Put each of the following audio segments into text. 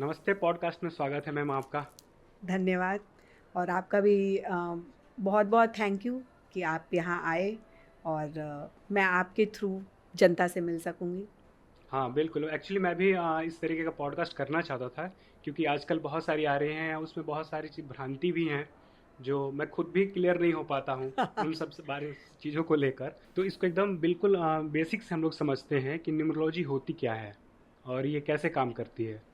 नमस्ते, पॉडकास्ट में स्वागत है मैम आपका। धन्यवाद। और आपका भी बहुत बहुत थैंक यू कि आप यहाँ आए और मैं आपके थ्रू जनता से मिल सकूँगी। हाँ, बिल्कुल, एक्चुअली मैं भी इस तरीके का पॉडकास्ट करना चाहता था क्योंकि आजकल बहुत सारी आ रहे हैं, उसमें बहुत सारी भ्रांति भी हैं, जो मैं खुद भी क्लियर नहीं हो पाता हूँ, उन सब से बारे चीज़ों को लेकर। तो इसको एकदम बिल्कुल बेसिक से हम लोग समझते हैं कि न्यूमरोलॉजी होती क्या है और ये कैसे काम करती है।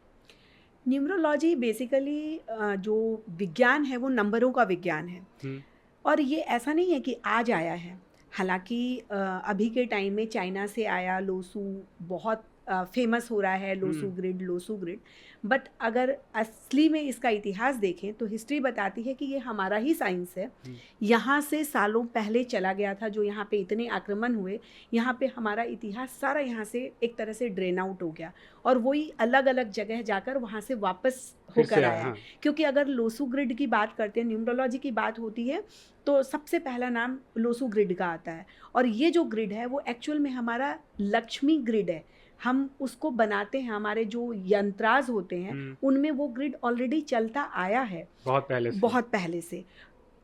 न्यूमरोलॉजी बेसिकली जो विज्ञान है वो नंबरों का विज्ञान है। हुँ, और ये ऐसा नहीं है कि आज आया है। हालाँकि अभी के टाइम में चाइना से आया लोसू बहुत फ़ेमस हो रहा है, हुँ, लोसू ग्रिड। बट अगर असली में इसका इतिहास देखें तो हिस्ट्री बताती है कि ये हमारा ही साइंस है। हुँ, यहाँ से सालों पहले चला गया था, जो यहाँ पे इतने आक्रमण हुए, यहाँ पे हमारा इतिहास सारा यहाँ से एक तरह से ड्रेन आउट हो गया और वही अलग-अलग जगह जाकर वहाँ से वापस फिर से होकर आया, आया है। हाँ। क्योंकि अगर लोसू ग्रिड की बात करते हैं, न्यूमरोलॉजी की बात होती है, तो सबसे पहला नाम लोसू ग्रिड का आता है। और ये जो ग्रिड है वो एक्चुअल में हमारा लक्ष्मी ग्रिड है। हम उसको बनाते हैं, हमारे जो यंत्राज होते हैं हुँ, उनमें वो ग्रिड ऑलरेडी चलता आया है बहुत पहले से। बहुत पहले से।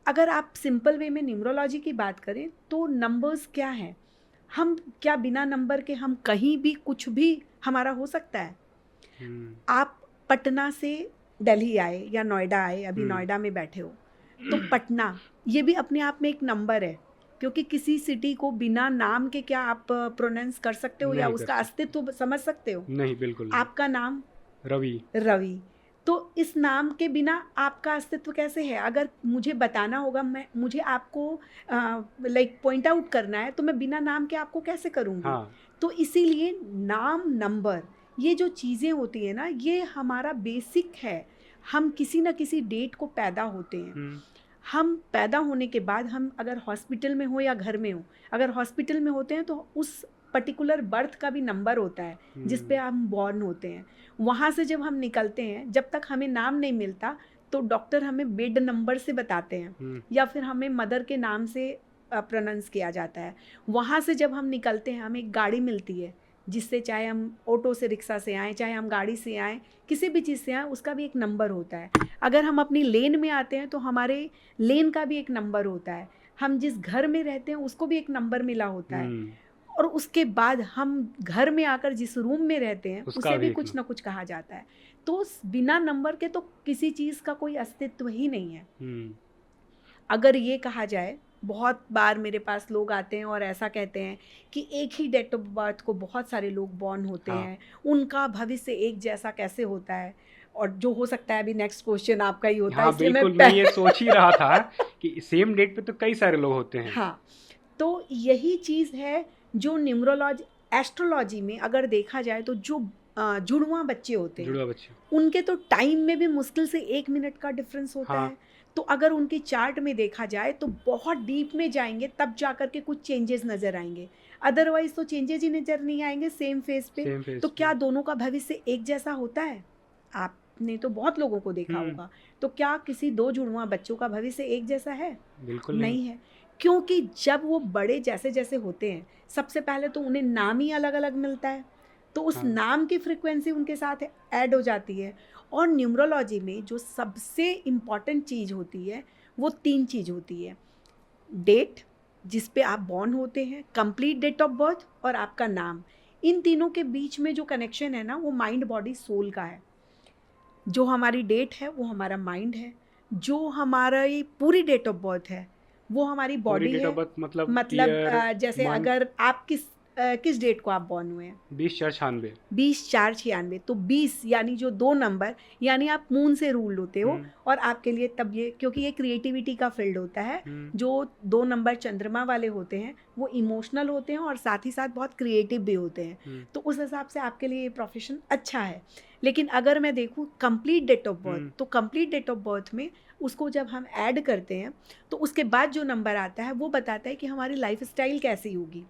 अगर आप सिंपल वे में न्यूमरोलॉजी की बात करें तो नंबर्स क्या हैं? हम क्या बिना नंबर के हम कहीं भी कुछ भी हमारा हो सकता है? हुँ, आप पटना से दिल्ली आए या नोएडा आए, अभी हुँ, नोएडा में बैठे हो, तो पटना ये भी अपने आप में एक नंबर है। क्योंकि किसी सिटी को बिना नाम के क्या आप प्रोनाउंस कर सकते हो या नहीं कर उसका सकते। अस्तित्व समझ सकते हो? नहीं, बिल्कुल नहीं। आपका नाम रवि। रवि, तो इस नाम के बिना आपका अस्तित्व कैसे है? अगर मुझे बताना होगा, मैं मुझे आपको लाइक पॉइंट आउट करना है, तो मैं बिना नाम के आपको कैसे करूँगी? हाँ, तो इसीलिए नाम, नंबर ये जो चीज़ें होती हैं ना, ये हमारा बेसिक है। हम किसी न किसी डेट को पैदा होते हैं। हुँ, हम पैदा होने के बाद हम अगर हॉस्पिटल में हो या घर में हो, अगर हॉस्पिटल में होते हैं तो उस पर्टिकुलर बर्थ का भी नंबर होता है जिस पे हुँ, हम बॉर्न होते हैं। वहाँ से जब हम निकलते हैं, जब तक हमें नाम नहीं मिलता तो डॉक्टर हमें बेड नंबर से बताते हैं हुँ, या फिर हमें मदर के नाम से प्रोनाउंस किया जाता है। वहाँ से जब हम निकलते हैं हमें एक गाड़ी मिलती है, जिससे चाहे हम ऑटो से, रिक्शा से आएँ, चाहे हम गाड़ी से आएँ, किसी भी चीज़ से आएँ, उसका भी एक नंबर होता है। अगर हम अपनी लेन में आते हैं तो हमारे लेन का भी एक नंबर होता है। हम जिस घर में रहते हैं उसको भी एक नंबर मिला होता है। हुँ, और उसके बाद हम घर में आकर जिस रूम में रहते हैं उसका उसे भी भी एक कुछ ना। ना कुछ कहा जाता है। तो बिना नंबर के तो किसी चीज़ का कोई अस्तित्व ही नहीं है। हुँ, अगर ये कहा जाए, बहुत बार मेरे पास लोग आते हैं और ऐसा कहते हैं कि एक ही डेट ऑफ बर्थ को बहुत सारे लोग बॉर्न होते हाँ, हैं, उनका भविष्य एक जैसा कैसे होता है? और जो हो सकता है अभी नेक्स्ट क्वेश्चन आपका ही होता है, हाँ, इसलिए मैं बिल्कुल, मैं ये सोच ही रहा था कि सेम डेट पे तो कई सारे लोग होते हैं। हाँ, तो यही चीज़ है जो एस्ट्रोलॉजी में अगर देखा जाए तो जो जुड़वाँ बच्चे होते हैं, जुड़वा बच्चे। उनके तो टाइम में भी मुश्किल से 1 मिनट का डिफ़रेंस होता हाँ, है। तो अगर उनकी चार्ट में देखा जाए तो बहुत डीप में जाएँगे तब जाकर के कुछ चेंजेज़ नज़र आएँगे। अदरवाइज़ तो चेंजेज़ ही नज़र नहीं आएँगे सेम फेस पे। सेम तो फेस पे। क्या दोनों का भविष्य एक जैसा होता है? आपने तो बहुत लोगों को देखा हुँ, होगा। तो क्या किसी 2 जुड़वाँ बच्चों का भविष्य एक जैसा है? बिल्कुल नहीं। नहीं है। क्योंकि जब वो बड़े जैसे-जैसे होते हैं, सबसे पहले तो उन्हें नाम ही अलग-अलग मिलता है। तो उस हाँ, नाम की फ्रीक्वेंसी उनके साथ ऐड हो जाती है। और न्यूमरोलॉजी में जो सबसे इम्पोर्टेंट चीज़ होती है, वो 3 चीज़ होती है। डेट, जिस पे आप बॉर्न होते हैं, कंप्लीट डेट ऑफ बर्थ और आपका नाम। इन तीनों के बीच में जो कनेक्शन है ना, वो माइंड, बॉडी, सोल का है। जो हमारी डेट है वो हमारा माइंड है, जो हमारी पूरी डेट ऑफ बर्थ है वो हमारी पूरी बॉडी डेट ऑफ है। बर्थ मतलब मतलब ईयर, जैसे मंथ, अगर आप किस डेट को आप बॉर्न हुए हैं? 20/4/96। 20/4/96, तो 20 यानी जो 2 नंबर, यानी आप मून से रूल्ड होते हो। हुँ, और आपके लिए तब ये, क्योंकि ये क्रिएटिविटी का फील्ड होता है, हुँ, जो 2 नंबर चंद्रमा वाले होते हैं वो इमोशनल होते हैं और साथ ही साथ बहुत क्रिएटिव भी होते हैं। हुँ, तो उस हिसाब से आपके लिए ये प्रोफेशन अच्छा है। लेकिन अगर मैं देखूँ कंप्लीट डेट ऑफ बर्थ, हुँ, तो कंप्लीट डेट ऑफ बर्थ में उसको जब हम ऐड करते हैं तो उसके बाद जो नंबर आता है वो बताता है कि हमारी लाइफ़स्टाइल कैसी होगी,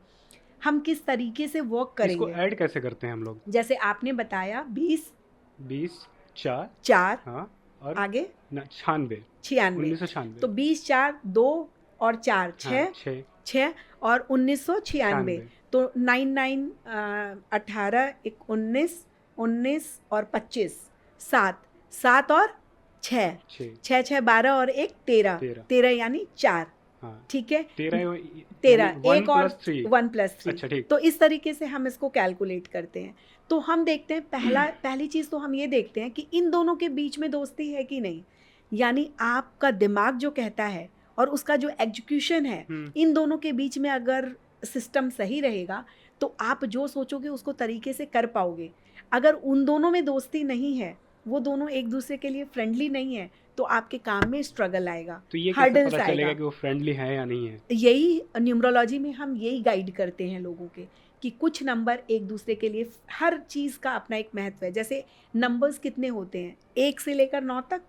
हम किस तरीके से वर्क इसको करेंगे। ऐड कैसे करते हैं हम लोग? जैसे आपने बताया 20, 20/4, 4, हाँ, और आगे 96, 96, 1996। तो 20, 4, 2 और 4, हाँ, 6, 6, 6 और 1996, 96। तो 99 18, 19 19 और 25 7, 7 और 6, 6 6 12 और 1 13, 13 यानी 4। हाँ, ठीक है, 13 एक और 1+3। अच्छा, ठीक। तो इस तरीके से हम इसको कैलकुलेट करते हैं। तो हम देखते हैं पहली चीज़ तो हम ये देखते हैं कि इन दोनों के बीच में दोस्ती है कि नहीं, यानी आपका दिमाग जो कहता है और उसका जो एग्जीक्यूशन है, इन दोनों के बीच में अगर सिस्टम सही रहेगा तो आप जो सोचोगे उसको तरीके से कर पाओगे। अगर उन दोनों में दोस्ती नहीं है, वो दोनों एक दूसरे के लिए फ्रेंडली नहीं है, तो आपके काम में स्ट्रगल आएगा, तो ये कैसे हर्डल्स पता चलेगा आएगा। कि वो फ्रेंडली है या नहीं है? यही न्यूमरोलॉजी में हम यही गाइड करते हैं लोगों के, कि कुछ नंबर एक दूसरे के लिए, हर चीज़ का अपना एक महत्व है। जैसे नंबर्स कितने होते हैं, 1 से लेकर 9 तक।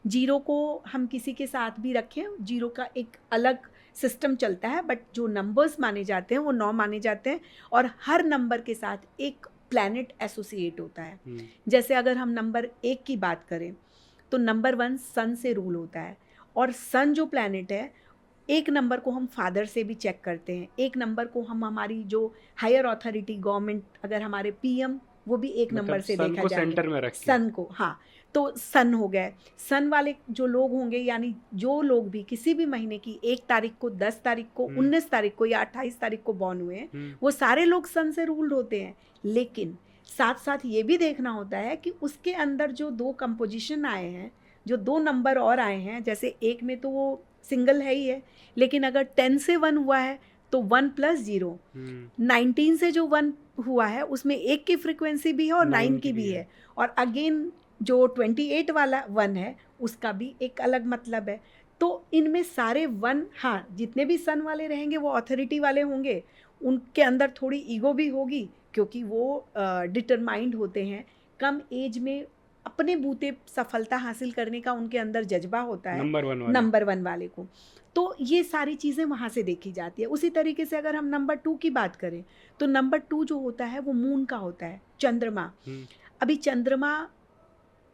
0 को हम किसी के साथ भी रखें, 0 का एक अलग सिस्टम चलता है, बट जो नंबर्स माने जाते हैं वो 9 माने जाते हैं, और हर नंबर के साथ एक प्लैनेट एसोसिएट होता है। जैसे अगर हम नंबर 1 की बात करें तो नंबर 1 सन से रूल होता है, और सन जो प्लैनेट है, एक नंबर को हम फादर से भी चेक करते हैं, एक नंबर को हम हमारी जो हायर अथॉरिटी गवर्नमेंट, अगर हमारे पीएम, वो भी एक नंबर से देखा जाएगा, सेंटर में रख के। सन को, हाँ। तो सन हो गए, सन वाले जो लोग होंगे, यानी जो लोग भी किसी भी महीने की 1 तारीख को, 10 तारीख को, 19 तारीख को या 28 तारीख को बॉर्न हुए हैं, वो सारे लोग सन से रूल्ड होते हैं। लेकिन साथ साथ ये भी देखना होता है कि उसके अंदर जो 2 कंपोजिशन आए हैं, जो 2 नंबर और आए हैं, जैसे एक में तो वो सिंगल है ही है, लेकिन अगर 10 से 1 हुआ है तो 1 + 0, 19 से जो 1 हुआ है उसमें 1 की फ्रिक्वेंसी भी है और 9 की भी है, और अगेन जो 28 वाला 1 है उसका भी एक अलग मतलब है। तो इनमें सारे 1, हाँ, जितने भी सन वाले रहेंगे वो अथॉरिटी वाले होंगे, उनके अंदर थोड़ी ईगो भी होगी, क्योंकि वो डिटरमाइंड होते हैं, कम एज में अपने बूते सफलता हासिल करने का उनके अंदर जज्बा होता है, नंबर 1 वाले को। तो ये सारी चीज़ें वहाँ से देखी जाती है। उसी तरीके से अगर हम नंबर 2 की बात करें तो नंबर 2 जो होता है वो मून का होता है, चंद्रमा। अभी चंद्रमा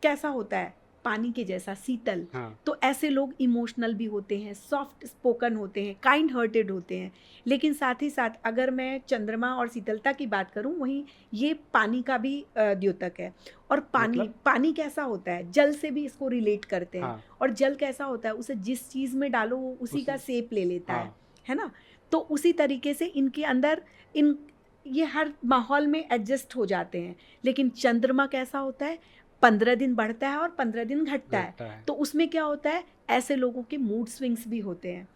कैसा होता है, पानी के जैसा शीतल। हाँ। तो ऐसे लोग इमोशनल भी होते हैं, सॉफ्ट स्पोकन होते हैं, काइंड हार्टेड होते हैं। लेकिन साथ ही साथ अगर मैं चंद्रमा और शीतलता की बात करूं, वहीं ये पानी का भी द्योतक है। और पानी कैसा होता है, जल से भी इसको रिलेट करते हैं। हाँ। और जल कैसा होता है, उसे जिस चीज़ में डालो वो उसी का शेप ले लेता है ना। तो उसी तरीके से इनके अंदर ये हर माहौल में एडजस्ट हो जाते हैं। लेकिन चंद्रमा कैसा होता है, 15 दिन बढ़ता है और 15 दिन घटता है। तो उसमें क्या होता है, ऐसे लोगों के मूड स्विंग्स भी होते हैं,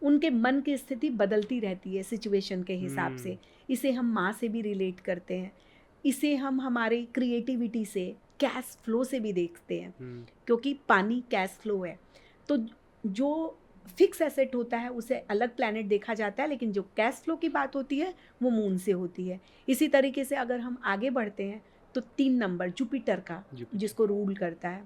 उनके मन की स्थिति बदलती रहती है सिचुएशन के हिसाब से। इसे हम माँ से भी रिलेट करते हैं, इसे हम हमारे क्रिएटिविटी से, कैश फ्लो से भी देखते हैं, क्योंकि पानी कैश फ्लो है। तो जो फिक्स एसेट होता है उसे अलग प्लैनेट देखा जाता है, लेकिन जो कैश फ्लो की बात होती है वो मून से होती है। इसी तरीके से अगर हम आगे बढ़ते हैं तो 3 नंबर जुपिटर का, जिसको रूल करता है,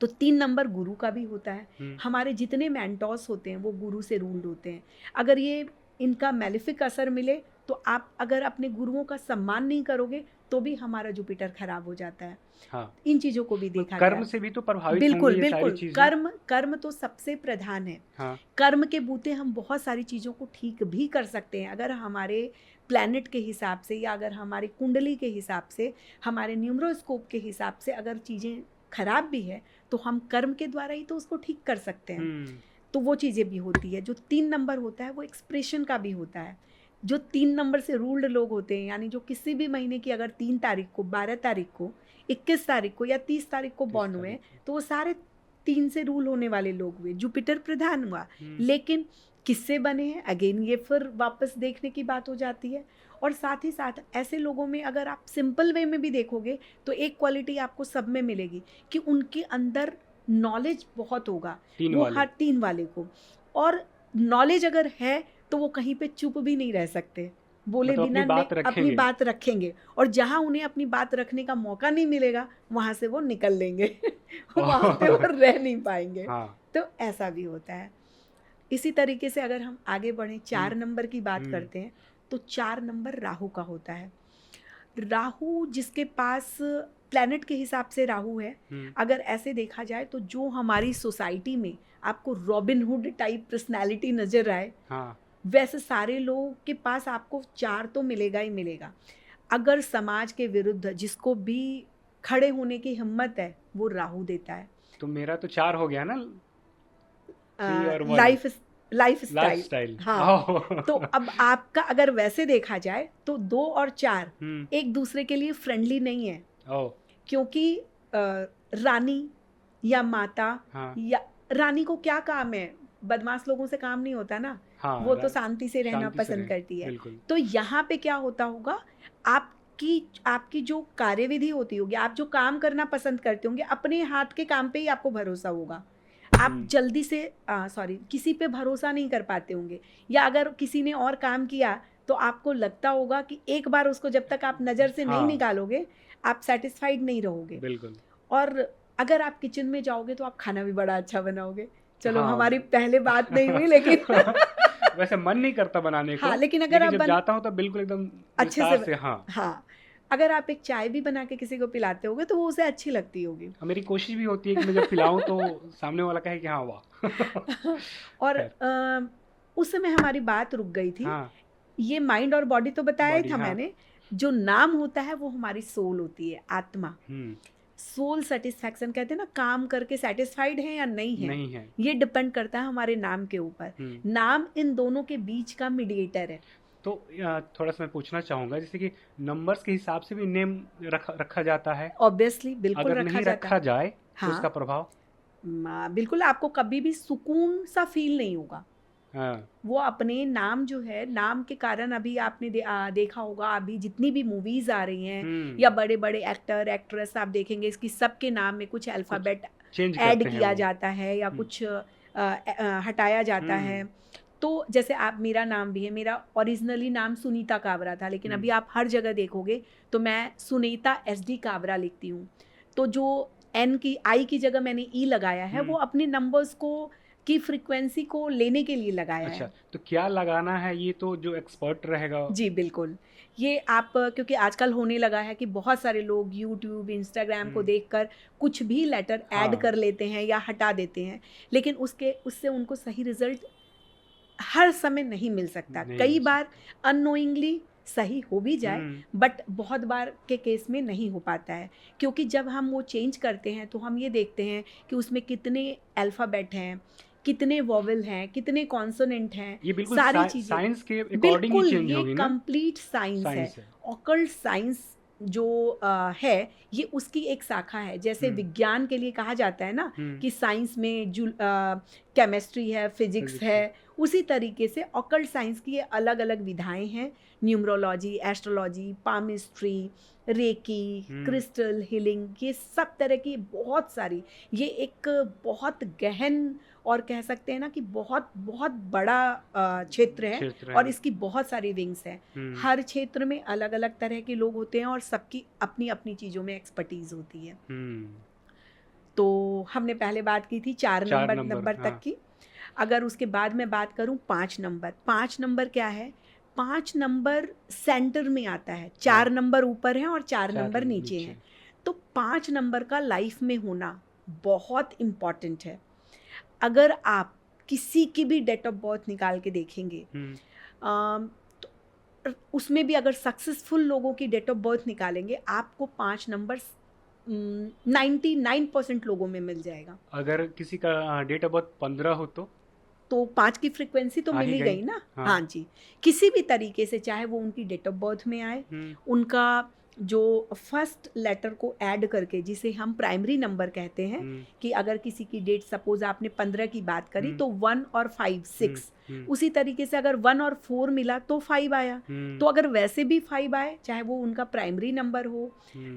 तो 3 नंबर गुरु का भी होता है। हमारे जितने मेंटोर्स होते हैं वो गुरु से रूल्ड होते हैं। अगर ये इनका मैलिफिक असर मिले तो आप अगर अपने गुरुओं का सम्मान नहीं करोगे तो भी हमारा जुपिटर खराब हो जाता है। हाँ। इन चीजों को भी देखा कर्म से भी तो प्रभावित बिल्कुल होंगी ये सारी बिल्कुल। चीजें। कर्म तो सबसे प्रधान है। हाँ। कर्म के बूते हम बहुत सारी चीज़ों को ठीक भी कर सकते हैं, अगर हमारे प्लैनेट के हिसाब से, या अगर हमारी कुंडली के हिसाब से, हमारे न्यूमरोस्कोप के हिसाब से अगर चीज़ें खराब भी है तो हम कर्म के द्वारा ही तो उसको ठीक कर सकते हैं। तो वो चीज़ें भी होती है। जो 3 नंबर होता है वो एक्सप्रेशन का भी होता है। जो 3 नंबर से रूल्ड लोग होते हैं, यानी जो किसी भी महीने की अगर 3 तारीख को, 12 तारीख को, 21 तारीख को या 30 तारीख को बॉर्न हुए, तो वो सारे 3 से रूल होने वाले लोग हुए, जुपिटर प्रधान हुआ। लेकिन किससे बने हैं, अगेन ये फिर वापस देखने की बात हो जाती है। और साथ ही साथ ऐसे लोगों में अगर आप सिंपल वे में भी देखोगे तो एक क्वालिटी आपको सब में मिलेगी कि उनके अंदर नॉलेज बहुत होगा, वो हर 3 वाले को। और नॉलेज अगर है तो वो कहीं पे चुप भी नहीं रह सकते, बोले मतलब बिना अपनी बात रखेंगे, और जहाँ उन्हें अपनी बात रखने का मौका नहीं मिलेगा वहाँ से वो निकल लेंगे वहाँ पे वो रह नहीं पाएंगे। हाँ। तो ऐसा भी होता है। इसी तरीके से अगर हम आगे बढ़ें, 4 नंबर की बात करते हैं तो 4 नंबर राहु का होता है। राहु जिसके पास प्लैनेट के हिसाब से राहु है, अगर ऐसे देखा जाए तो जो हमारी सोसाइटी में आपको रॉबिन हुड टाइप पर्सनैलिटी नजर आए, हाँ। वैसे सारे लोगों के पास आपको 4 तो मिलेगा ही मिलेगा। अगर समाज के विरुद्ध जिसको भी खड़े होने की हिम्मत है, वो राहु देता है। तो मेरा तो 4 हो गया ना, 3 और 1। Life life life style. Style. हाँ, तो अब आपका अगर वैसे देखा जाए तो 2 और 4 हम्म। एक दूसरे के लिए फ्रेंडली नहीं है, ओ। क्योंकि रानी या माता, हाँ या रानी को क्या काम है, बदमाश लोगों से काम नहीं होता ना, हाँ, वो तो शांति से रहना शांति से पसंद रहे, करती है। बिल्कुल। तो यहाँ पे क्या होता होगा, आपकी जो कार्यविधि होती होगी, आप जो काम करना पसंद करते होंगे, अपने हाथ के काम पे ही आपको भरोसा होगा। आप जल्दी से सॉरी किसी पे भरोसा नहीं कर पाते होंगे, या अगर किसी ने और काम किया तो आपको लगता होगा कि एक बार उसको जब तक आप नज़र से नहीं हाँ। निकालोगे आप सेटिस्फाइड नहीं रहोगे। बिल्कुल। और अगर आप किचन में जाओगे तो आप खाना भी बड़ा अच्छा बनाओगे। चलो हाँ। हमारी पहले बात नहीं हुई, लेकिन वैसे मन नहीं करता बनाने को, हाँ, लेकिन अगर आप जब जाता हूँ तो बिल्कुल एकदम अच्छे विस्तार से हाँ। हाँ, अगर आप एक चाय भी बना के किसी को पिलाते होगे तो वो उसे अच्छी लगती होगी। मेरी कोशिश भी होती है कि मैं जब पिलाऊं तो सामने वाला कहे कि हाँ वाह। और खैर। उस समय हमारी बात रुक गई थी। हाँ, ये माइंड और बॉडी तो बताया ही बॉडी था हाँ। मैंने। जो नाम होता है वो हमारी सोल होती है, आत्मा। सोल सेटिस्फैक्शन कहते हैं ना, काम करके सेटिस्फाइड है या नहीं है, नहीं है। ये डिपेंड करता है हमारे नाम के ऊपर। नाम इन दोनों के बीच का मीडिएटर है। तो थोड़ा सा मैं पूछना चाहूंगा, जैसे कि नंबर्स के हिसाब से भी नेम रखा जाता है? ऑब्वियसली, बिल्कुल अगर रखा नहीं जाता रखा है। जाए तो हाँ, उसका प्रभाव? बिल्कुल आपको कभी भी सुकून सा फील नहीं होगा। हाँ। वो अपने नाम जो है, नाम के कारण अभी आपने देखा होगा, अभी जितनी भी मूवीज आ रही हैं या बड़े बड़े एक्टर एक्ट्रेस आप देखेंगे, इसकी सबके नाम में कुछ अल्फ़ाबेट चेंज ऐड करते हैं किया वो। जाता है या कुछ हटाया जाता है। तो जैसे आप, मेरा नाम भी है, मेरा ओरिजिनली नाम सुनीता काबरा था, लेकिन अभी आप हर जगह देखोगे तो मैं सुनीता SD काबरा लिखती हूँ। तो जो N की I की जगह मैंने E लगाया है, वो अपने नंबर्स को की फ्रीक्वेंसी को लेने के लिए लगाया अच्छा, है। तो क्या लगाना है ये तो जो एक्सपर्ट रहेगा। जी बिल्कुल, ये आप, क्योंकि आजकल होने लगा है कि बहुत सारे लोग यूट्यूब इंस्टाग्राम को देखकर कुछ भी लेटर ऐड हाँ। कर लेते हैं या हटा देते हैं, लेकिन उससे उनको सही रिजल्ट हर समय नहीं मिल सकता। नहीं कई मिल बार अननोइंगली सही हो भी जाए, बट बहुत बार के केस में नहीं हो पाता है, क्योंकि जब हम वो चेंज करते हैं तो हम ये देखते हैं कि उसमें कितने अल्फ़ाबेट हैं, कितने वॉवेल हैं, कितने कॉन्सोनेंट हैं, ये बिल्कुल सारी चीज़ें साइंस के अकॉर्डिंग ही बिल्कुल, चेंज ये होगी ना? कंप्लीट साइंस है। साइंस है। ऑकल्ट साइंस जो है, ये उसकी एक शाखा है। जैसे विज्ञान के लिए कहा जाता है ना कि साइंस में केमिस्ट्री है, फिजिक्स है, उसी तरीके से ऑकल्ट साइंस की ये अलग अलग विधाएं हैं। Numerology, astrology, palmistry, reiki, crystal healing, ये सब तरह की बहुत सारी, ये एक बहुत गहन और कह सकते हैं ना कि बहुत बहुत बड़ा क्षेत्र है, और इसकी बहुत सारी विंग्स हैं। हर क्षेत्र में अलग अलग तरह के लोग होते हैं और सबकी अपनी अपनी चीज़ों में एक्सपर्टीज होती है। तो हमने पहले बात की थी 4 नंबर तक की। अगर उसके बाद मैं बात करूं 5 नंबर क्या है? 5 नंबर सेंटर में आता है। 4 नंबर ऊपर है और 4 नंबर नीचे हैं। तो 5 नंबर का लाइफ में होना बहुत इम्पॉर्टेंट है। अगर आप किसी की भी डेट ऑफ बर्थ निकाल के देखेंगे, तो उसमें भी अगर सक्सेसफुल लोगों की डेट ऑफ बर्थ निकालेंगे, आपको 5 नंबर 99% लोगों में मिल जाएगा। अगर किसी का डेट ऑफ बर्थ 15 हो तो 5 की फ्रीक्वेंसी तो मिल ही गई ना। हाँ जी, किसी भी तरीके से, चाहे वो उनकी डेट ऑफ बर्थ में आए, उनका जो फर्स्ट लेटर को ऐड करके, जिसे हम प्राइमरी नंबर कहते हैं, कि अगर किसी की डेट, सपोज आपने 15 की बात करी, तो 1 और 5 6, उसी तरीके से अगर 1 और 4 मिला तो 5 आया। तो अगर वैसे भी 5 आए, चाहे वो उनका प्राइमरी नंबर हो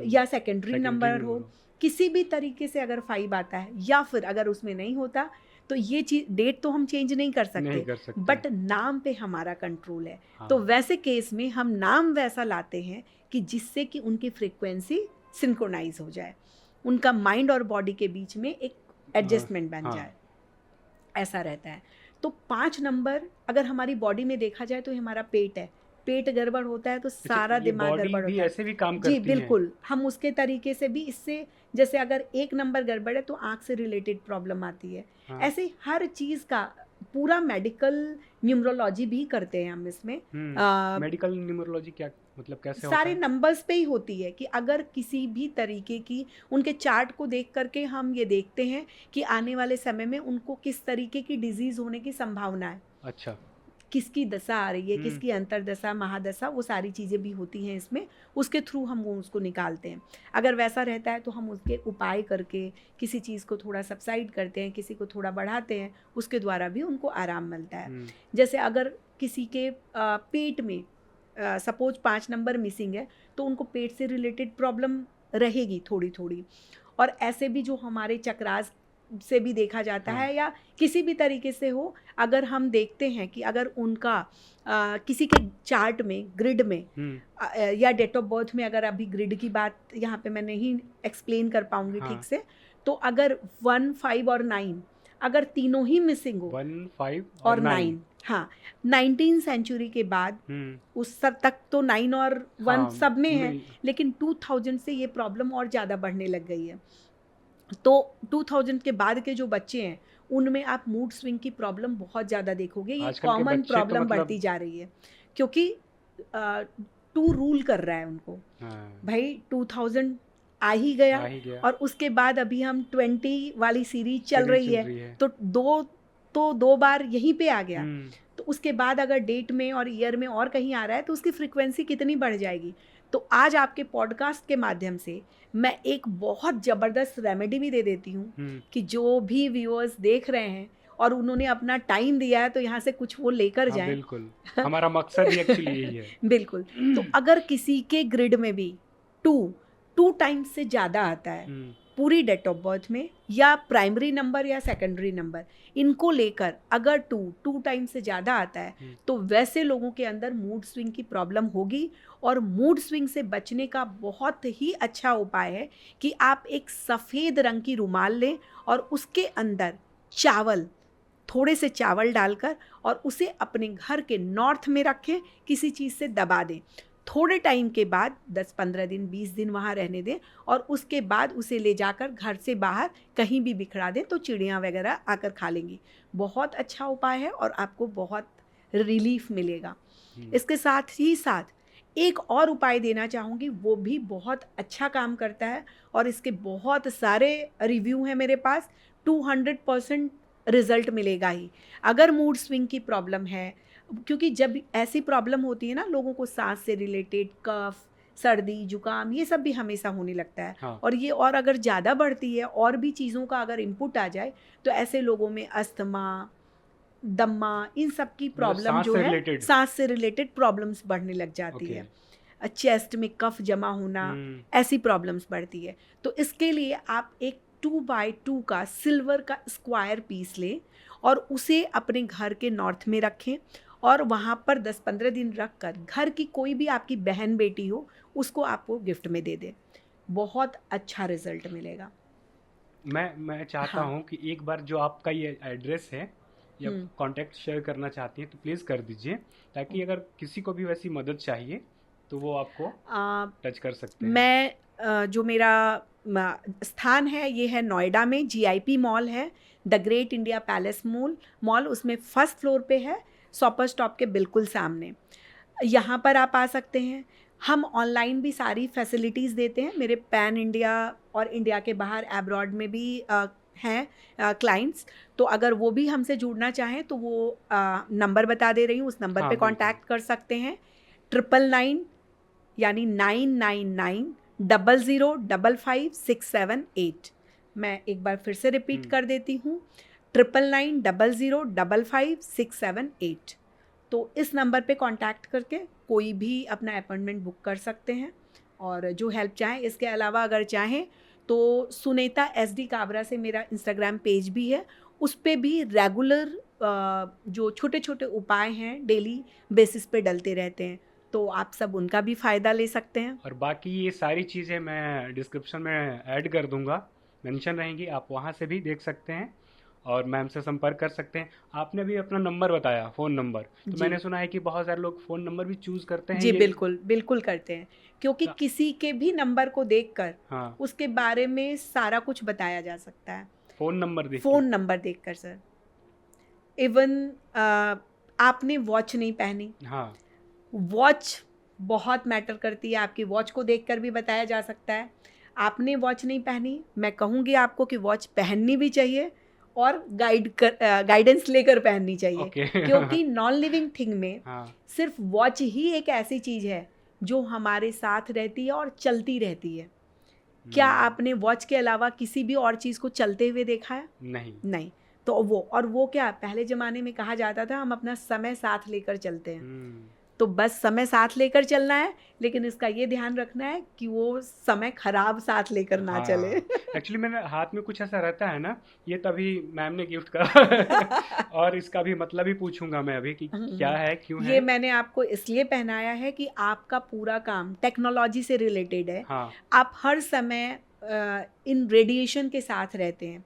या सेकेंडरी नंबर हो, किसी भी तरीके से अगर 5 आता है, या फिर अगर उसमें नहीं होता, तो ये चीज, डेट तो हम चेंज नहीं कर सकते, बट नाम पे हमारा कंट्रोल है। हाँ। तो वैसे केस में हम नाम वैसा लाते हैं कि जिससे कि उनकी फ्रीक्वेंसी सिंक्रोनाइज हो जाए, उनका माइंड और बॉडी के बीच में एक एडजस्टमेंट बन जाए, ऐसा रहता है। तो 5 नंबर अगर हमारी बॉडी में देखा जाए तो हमारा पेट है। पेट गड़बड़ होता है तो सारा दिमाग गड़बड़ होता है। ऐसे भी काम करती जी बिल्कुल, हम उसके तरीके से भी, इससे जैसे अगर 1 नंबर गड़बड़ है तो आँख से रिलेटेड प्रॉब्लम आती है। हाँ। ऐसे हर चीज़ का पूरा मेडिकल न्यूमरोलॉजी भी करते हैं हम इसमें। मेडिकल न्यूमरोलॉजी क्या? मतलब कैसे होता सारे है? नंबर्स पे ही होती है कि अगर किसी भी तरीके की उनके चार्ट को देख करके हम ये देखते हैं कि आने वाले समय में उनको किस तरीके की डिजीज होने की संभावना है, अच्छा। किसकी दशा आ रही है, हम्म। किसकी अंतरदशा, महादशा, वो सारी चीज़ें भी होती हैं इसमें। उसके थ्रू हम वो उसको निकालते हैं। अगर वैसा रहता है तो हम उसके उपाय करके किसी चीज़ को थोड़ा सबसाइड करते हैं, किसी को थोड़ा बढ़ाते हैं, उसके द्वारा भी उनको आराम मिलता है। हम्म। जैसे अगर किसी के पेट में सपोज 5 नंबर मिसिंग है, तो उनको पेट से रिलेटेड प्रॉब्लम रहेगी थोड़ी थोड़ी। और ऐसे भी जो हमारे चक्रास से भी देखा जाता हाँ। है, या किसी भी तरीके से हो, अगर हम देखते हैं कि अगर उनका किसी के चार्ट में, ग्रिड में या डेट ऑफ बर्थ में, अगर अभी ग्रिड की बात यहाँ पे मैं नहीं एक्सप्लेन कर पाऊंगी हाँ। ठीक से, तो अगर 1, 5 और 9 अगर तीनों ही मिसिंग हो 1, 5 और और 9। 9, हाँ, 19 सेंचुरी के बाद उस सब तक तो 9 और 1 हाँ। सब में है, लेकिन 2000 से ये प्रॉब्लम और ज़्यादा बढ़ने लग गई है। तो 2000 के बाद के जो बच्चे हैं, उनमें आप मूड स्विंग की प्रॉब्लम बहुत ज़्यादा देखोगे। ये आजकल के कॉमन बच्चे तो प्रॉब्लम मतलब बढ़ती जा रही है, क्योंकि 2 रूल कर रहा है उनको। हाँ, भाई 2000 आ ही गया, आ ही गया। और उसके बाद अभी हम 20 वाली सीरीज चल सीरीज रही चल है, रही है। तो दो बार यहीं पे आ गया। हम्म। तो उसके बाद अगर डेट में और ईयर में और कहीं आ रहा है, तो उसकी फ्रीक्वेंसी कितनी बढ़ जाएगी। तो आज आपके पॉडकास्ट के माध्यम से मैं एक बहुत ज़बरदस्त रेमेडी भी दे देती हूँ कि जो भी व्यूअर्स देख रहे हैं और उन्होंने अपना टाइम दिया है, तो यहाँ से कुछ वो लेकर हाँ जाएं। बिल्कुल, हमारा मकसद ही एक्चुअली यही है। बिल्कुल। तो अगर किसी के ग्रिड में भी 2 टाइम्स से ज़्यादा आता है पूरी डेट ऑफ बर्थ में, या प्राइमरी नंबर या सेकेंडरी नंबर, इनको लेकर अगर 2 टाइम्स से ज़्यादा आता है, तो वैसे लोगों के अंदर मूड स्विंग की प्रॉब्लम होगी। और मूड स्विंग से बचने का बहुत ही अच्छा उपाय है कि आप एक सफ़ेद रंग की रुमाल लें और उसके अंदर चावल, थोड़े से चावल डालकर, और उसे अपने घर के नॉर्थ में रखें, किसी चीज़ से दबा दें। थोड़े टाइम के बाद 10-15 दिन, 20 दिन वहाँ रहने दें, और उसके बाद उसे ले जाकर घर से बाहर कहीं भी बिखरा दें, तो चिड़ियाँ वगैरह आकर खा लेंगी। बहुत अच्छा उपाय है और आपको बहुत रिलीफ मिलेगा। इसके साथ ही साथ एक और उपाय देना चाहूँगी, वो भी बहुत अच्छा काम करता है, और इसके बहुत सारे रिव्यू हैं मेरे पास। 200% रिजल्ट मिलेगा ही। अगर मूड स्विंग की प्रॉब्लम है, क्योंकि जब ऐसी प्रॉब्लम होती है ना, लोगों को सांस से रिलेटेड, कफ, सर्दी, जुकाम, ये सब भी हमेशा होने लगता है। हाँ। और ये और अगर ज़्यादा बढ़ती है, और भी चीज़ों का अगर इनपुट आ जाए, तो ऐसे लोगों में अस्थमा, दम्मा, इन सब की प्रॉब्लम जो है, सांस से रिलेटेड प्रॉब्लम्स बढ़ने लग जाती है। चेस्ट में कफ जमा होना, ऐसी प्रॉब्लम्स बढ़ती है। तो इसके लिए आप एक 2x2 का सिल्वर का स्क्वायर पीस लें और उसे अपने घर के नॉर्थ में रखें, और वहाँ पर 10-15 दिन रख कर घर की कोई भी आपकी बहन बेटी हो, उसको आपको गिफ्ट में दे दें। बहुत अच्छा रिजल्ट मिलेगा। मैं चाहता हूँ कि एक बार जो आपका ये एड्रेस है या कांटेक्ट शेयर करना चाहती हैं, तो प्लीज़ कर दीजिए, ताकि अगर किसी को भी वैसी मदद चाहिए तो वो आपको टच कर सकते हैं। मैं जो मेरा स्थान है, ये है नोएडा में, GIP मॉल है, the great India palace mall, उसमें फर्स्ट फ्लोर पे है, शॉपर स्टॉप के बिल्कुल सामने। यहाँ पर आप आ सकते हैं। हम ऑनलाइन भी सारी फैसिलिटीज़ देते हैं। मेरे पैन इंडिया और इंडिया के बाहर एब्रॉड में भी हैं क्लाइंट्स, तो अगर वो भी हमसे जुड़ना चाहें, तो वो नंबर बता दे रही हूँ, उस नंबर पे कांटेक्ट कर सकते हैं। 999 यानी 99900555678। मैं एक बार फिर से रिपीट कर देती हूँ, 99900555678। तो इस नंबर पे कांटेक्ट करके कोई भी अपना अपॉइंटमेंट बुक कर सकते हैं, और जो हेल्प चाहें। इसके अलावा अगर चाहें तो सुनीता SD काबरा से मेरा इंस्टाग्राम पेज भी है, उस पे भी रेगुलर जो छोटे छोटे उपाय हैं डेली बेसिस पे डलते रहते हैं, तो आप सब उनका भी फ़ायदा ले सकते हैं। और बाकी ये सारी चीज़ें मैं डिस्क्रिप्शन में ऐड कर दूंगा, मेंशन रहेंगी, आप वहाँ से भी देख सकते हैं और मैम से संपर्क कर सकते हैं। आपने भी अपना नंबर बताया, फ़ोन नंबर, तो मैंने सुना है कि बहुत सारे लोग फ़ोन नंबर भी चूज़ करते हैं। जी बिल्कुल बिल्कुल करते हैं, क्योंकि किसी के भी नंबर को देखकर उसके बारे में सारा कुछ बताया जा सकता है। फ़ोन नंबर देखकर सर। इवन आपने वॉच नहीं पहनी, वॉच बहुत मैटर करती है। आपकी वॉच को देखकर भी बताया जा सकता है। आपने वॉच नहीं पहनी, मैं कहूँगी आपको कि वॉच पहननी भी चाहिए और गाइडेंस लेकर पहननी चाहिए। ओके। क्योंकि नॉन लिविंग थिंग में हाँ। सिर्फ वॉच ही एक ऐसी चीज़ है जो हमारे साथ रहती है और चलती रहती है। क्या आपने वॉच के अलावा किसी भी और चीज़ को चलते हुए देखा है? नहीं। नहीं। तो वो क्या, पहले ज़माने में कहा जाता था हम अपना समय साथ लेकर चलते हैं। तो बस समय साथ लेकर चलना है, लेकिन इसका ये ध्यान रखना है कि वो समय खराब साथ लेकर ना चले। एक्चुअली मेरे हाथ में कुछ ऐसा रहता है ना, ये तभी मैम ने गिफ्ट करा। और इसका भी मतलब ही पूछूंगा मैं अभी कि क्या है, क्यों ये है। मैंने आपको इसलिए पहनाया है कि आपका पूरा काम टेक्नोलॉजी से रिलेटेड है। हाँ। आप हर समय इन रेडिएशन के साथ रहते हैं।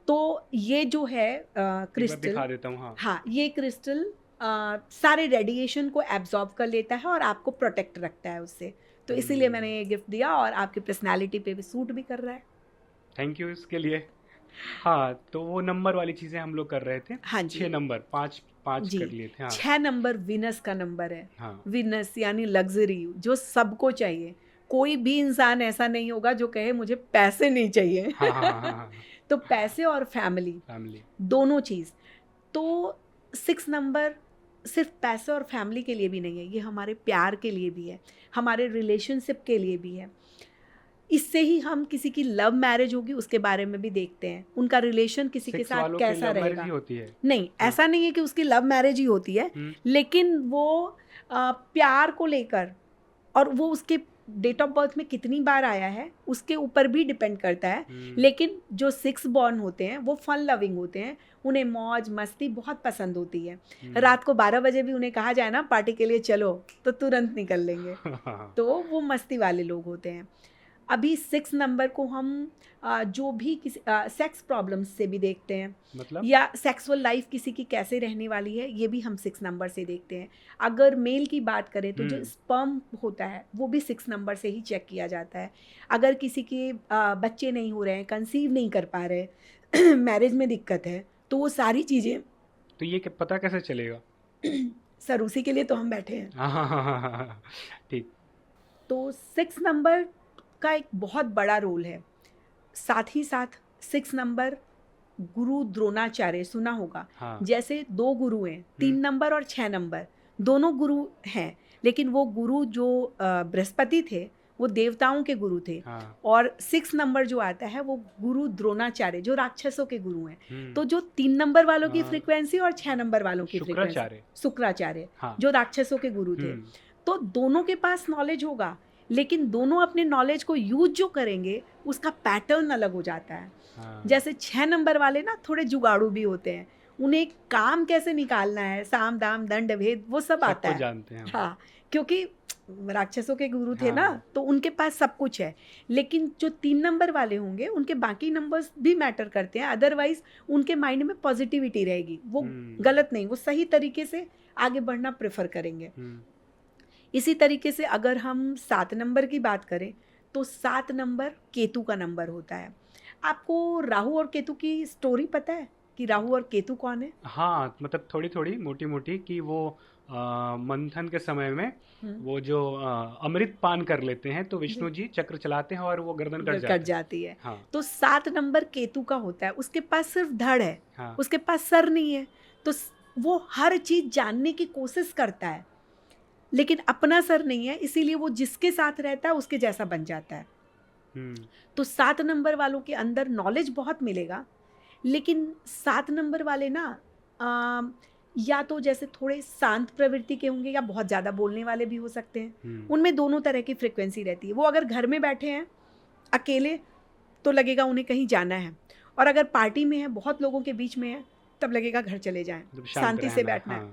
तो ये जो है एक बार क्रिस्टल, दिखा देता हूँ। हाँ। हाँ, ये क्रिस्टल सारे रेडिएशन को एब्जॉर्ब कर लेता है और आपको प्रोटेक्ट रखता है उससे। तो इसीलिए मैंने ये गिफ्ट दिया और आपकी पर्सनालिटी पे भी सूट भी कर रहा है। थैंक यू इसके लिए। हाँ, तो वो नंबर वाली चीजें हम लोग कर रहे थे। हाँ जी। 6 नंबर, पाँच पाँच जी, कर लिए थे। हाँ। 6 नंबर विनस का नंबर है। हाँ। विनस यानी लग्जरी, जो सबको चाहिए। कोई भी इंसान ऐसा नहीं होगा जो कहे मुझे पैसे नहीं चाहिए। हाँ। हाँ। हाँ। हाँ। तो पैसे और फैमिली फैमिली। दोनों चीज़। तो 6 नंबर सिर्फ पैसे और फैमिली के लिए भी नहीं है, ये हमारे प्यार के लिए भी है, हमारे रिलेशनशिप के लिए भी है। इससे ही हम किसी की लव मैरिज होगी उसके बारे में भी देखते हैं, उनका रिलेशन किसी के 6 साथ वालों की कैसा लव मैरिज रहेगा। ही होती है। नहीं, हाँ। ऐसा नहीं है कि उसकी लव मैरिज ही होती है, लेकिन वो प्यार को लेकर, और वो उसके डेट ऑफ बर्थ में कितनी बार आया है उसके ऊपर भी डिपेंड करता है। लेकिन जो 6 बॉर्न होते हैं वो फन लविंग होते हैं, उन्हें मौज मस्ती बहुत पसंद होती है। रात को 12 बजे भी उन्हें कहा जाए ना पार्टी के लिए चलो तो तुरंत निकल लेंगे। तो वो मस्ती वाले लोग होते हैं। अभी 6 नंबर को हम जो भी किसी सेक्स प्रॉब्लम्स से भी देखते हैं, मतलब या सेक्सुअल लाइफ किसी की कैसे रहने वाली है, ये भी हम 6 नंबर से देखते हैं। अगर मेल की बात करें तो जो स्पर्म होता है वो भी 6 नंबर से ही चेक किया जाता है। अगर किसी के बच्चे नहीं हो रहे हैं, कंसीव नहीं कर पा रहे, मैरिज में दिक्कत है, तो वो सारी चीज़ें तो ये पता कैसे चलेगा? सर उसी के लिए तो हम बैठे हैं। हाँ। ठीक। तो 6 नंबर का एक बहुत बड़ा रोल है। साथ ही साथ 6 नंबर गुरु द्रोणाचार्य सुना होगा। हाँ। जैसे 2 गुरु हैं, 3 नंबर और 6 नंबर, दोनों गुरु हैं, लेकिन वो गुरु जो बृहस्पति थे वो देवताओं के गुरु थे। हाँ। और 6 नंबर जो आता है वो गुरु द्रोणाचार्य जो राक्षसों के गुरु हैं। तो जो 3 नंबर वालों की फ्रीक्वेंसी और 6 नंबर वालों की फ्रीक्वेंसी, शुक्राचार्य जो राक्षसों के गुरु थे। तो दोनों के पास नॉलेज होगा, लेकिन दोनों अपने नॉलेज को यूज जो करेंगे उसका पैटर्न अलग हो जाता है। जैसे 6 नंबर वाले ना थोड़े जुगाड़ू भी होते हैं, उन्हें काम कैसे निकालना है, साम दाम दंड भेद वो सब आता है, जानते हैं। हाँ, क्योंकि राक्षसों के गुरु थे ना, तो उनके पास सब कुछ है। लेकिन जो 3 नंबर वाले होंगे उनके बाकी नंबर्स भी मैटर करते हैं, अदरवाइज उनके माइंड में पॉजिटिविटी रहेगी, वो गलत नहीं, वो सही तरीके से आगे बढ़ना प्रेफर करेंगे। इसी तरीके से अगर हम 7 नंबर की बात करें तो 7 नंबर केतु का नंबर होता है। आपको राहु और केतु की स्टोरी पता है कि राहु और केतु कौन है? हाँ, मतलब थोड़ी थोड़ी मोटी मोटी कि वो मंथन के समय में वो जो अमृत पान कर लेते हैं तो विष्णु जी चक्र चलाते हैं और वो गर्दन कट जाती है। हाँ। तो 7 नंबर केतु का होता है, उसके पास सिर्फ धड़ है। हाँ। उसके पास सर नहीं है, तो वो हर चीज जानने की कोशिश करता है, लेकिन अपना सर नहीं है, इसीलिए वो जिसके साथ रहता है उसके जैसा बन जाता है। तो 7 नंबर वालों के अंदर नॉलेज बहुत मिलेगा, लेकिन 7 नंबर वाले ना या तो जैसे थोड़े शांत प्रवृत्ति के होंगे या बहुत ज़्यादा बोलने वाले भी हो सकते हैं। उनमें दोनों तरह की फ्रिक्वेंसी रहती है। वो अगर घर में बैठे हैं अकेले तो लगेगा उन्हें कहीं जाना है, और अगर पार्टी में है, बहुत लोगों के बीच में है, तब लगेगा घर चले जाएं, शांति से बैठना है।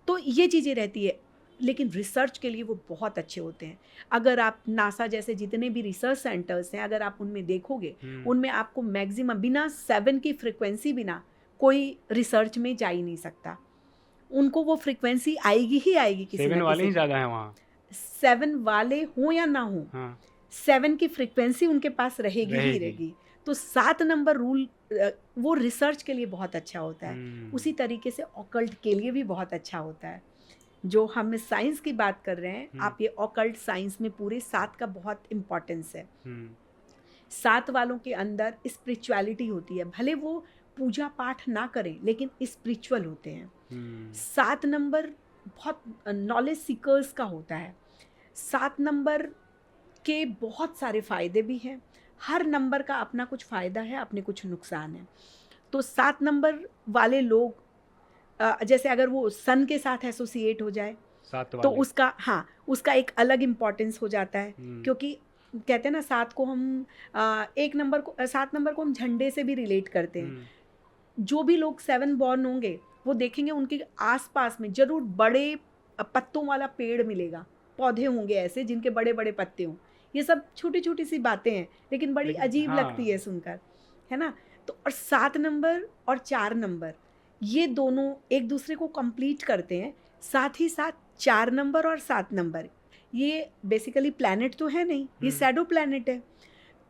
तो ये चीज़ें रहती है, लेकिन रिसर्च के लिए वो बहुत अच्छे होते हैं। अगर आप नासा जैसे जितने भी रिसर्च सेंटर्स हैं, अगर आप उनमें देखोगे, उनमें आपको मैक्सिमम बिना 7 की फ्रिक्वेंसी बिना कोई रिसर्च में जा ही नहीं सकता। उनको वो फ्रिक्वेंसी आएगी ही आएगी किसी ना 7 वाले किसी। ही ज़्यादा हैं वहाँ। 7 वाले हों या ना हो, 7 की फ्रिक्वेंसी उनके पास रहेगी ही रहेगी। तो 7 नंबर रूल वो रिसर्च के लिए बहुत अच्छा होता है। उसी तरीके से ऑकल्ट के लिए भी बहुत अच्छा होता है। जो हम साइंस की बात कर रहे हैं, हम्म। आप ये ऑकल्ट साइंस में पूरे 7 का बहुत इम्पोर्टेंस है। हम्म। 7 वालों के अंदर स्पिरिचुअलिटी होती है, भले वो पूजा पाठ ना करें लेकिन स्पिरिचुअल होते हैं। 7 नंबर बहुत नॉलेज सीकर्स का होता है। 7 नंबर के बहुत सारे फ़ायदे भी हैं। हर नंबर का अपना कुछ फ़ायदा है, अपने कुछ नुकसान है। तो 7 नंबर वाले लोग जैसे अगर वो सन के साथ एसोसिएट हो जाए सात तो वाले। उसका एक अलग इम्पोर्टेंस हो जाता है। क्योंकि कहते हैं ना 7 को हम 7 नंबर को हम झंडे से भी रिलेट करते हैं। जो भी लोग 7 बॉर्न होंगे वो देखेंगे उनके आसपास में जरूर बड़े पत्तों वाला पेड़ मिलेगा, पौधे होंगे ऐसे जिनके बड़े बड़े पत्ते हों। ये सब छोटी छोटी सी बातें हैं लेकिन बड़ी अजीब लगती है सुनकर, है ना। तो और 7 नंबर और 4 नंबर ये दोनों एक दूसरे को कंप्लीट करते हैं। साथ ही साथ 4 नंबर और 7 नंबर ये बेसिकली प्लैनेट तो है नहीं, ये शैडो प्लैनेट है।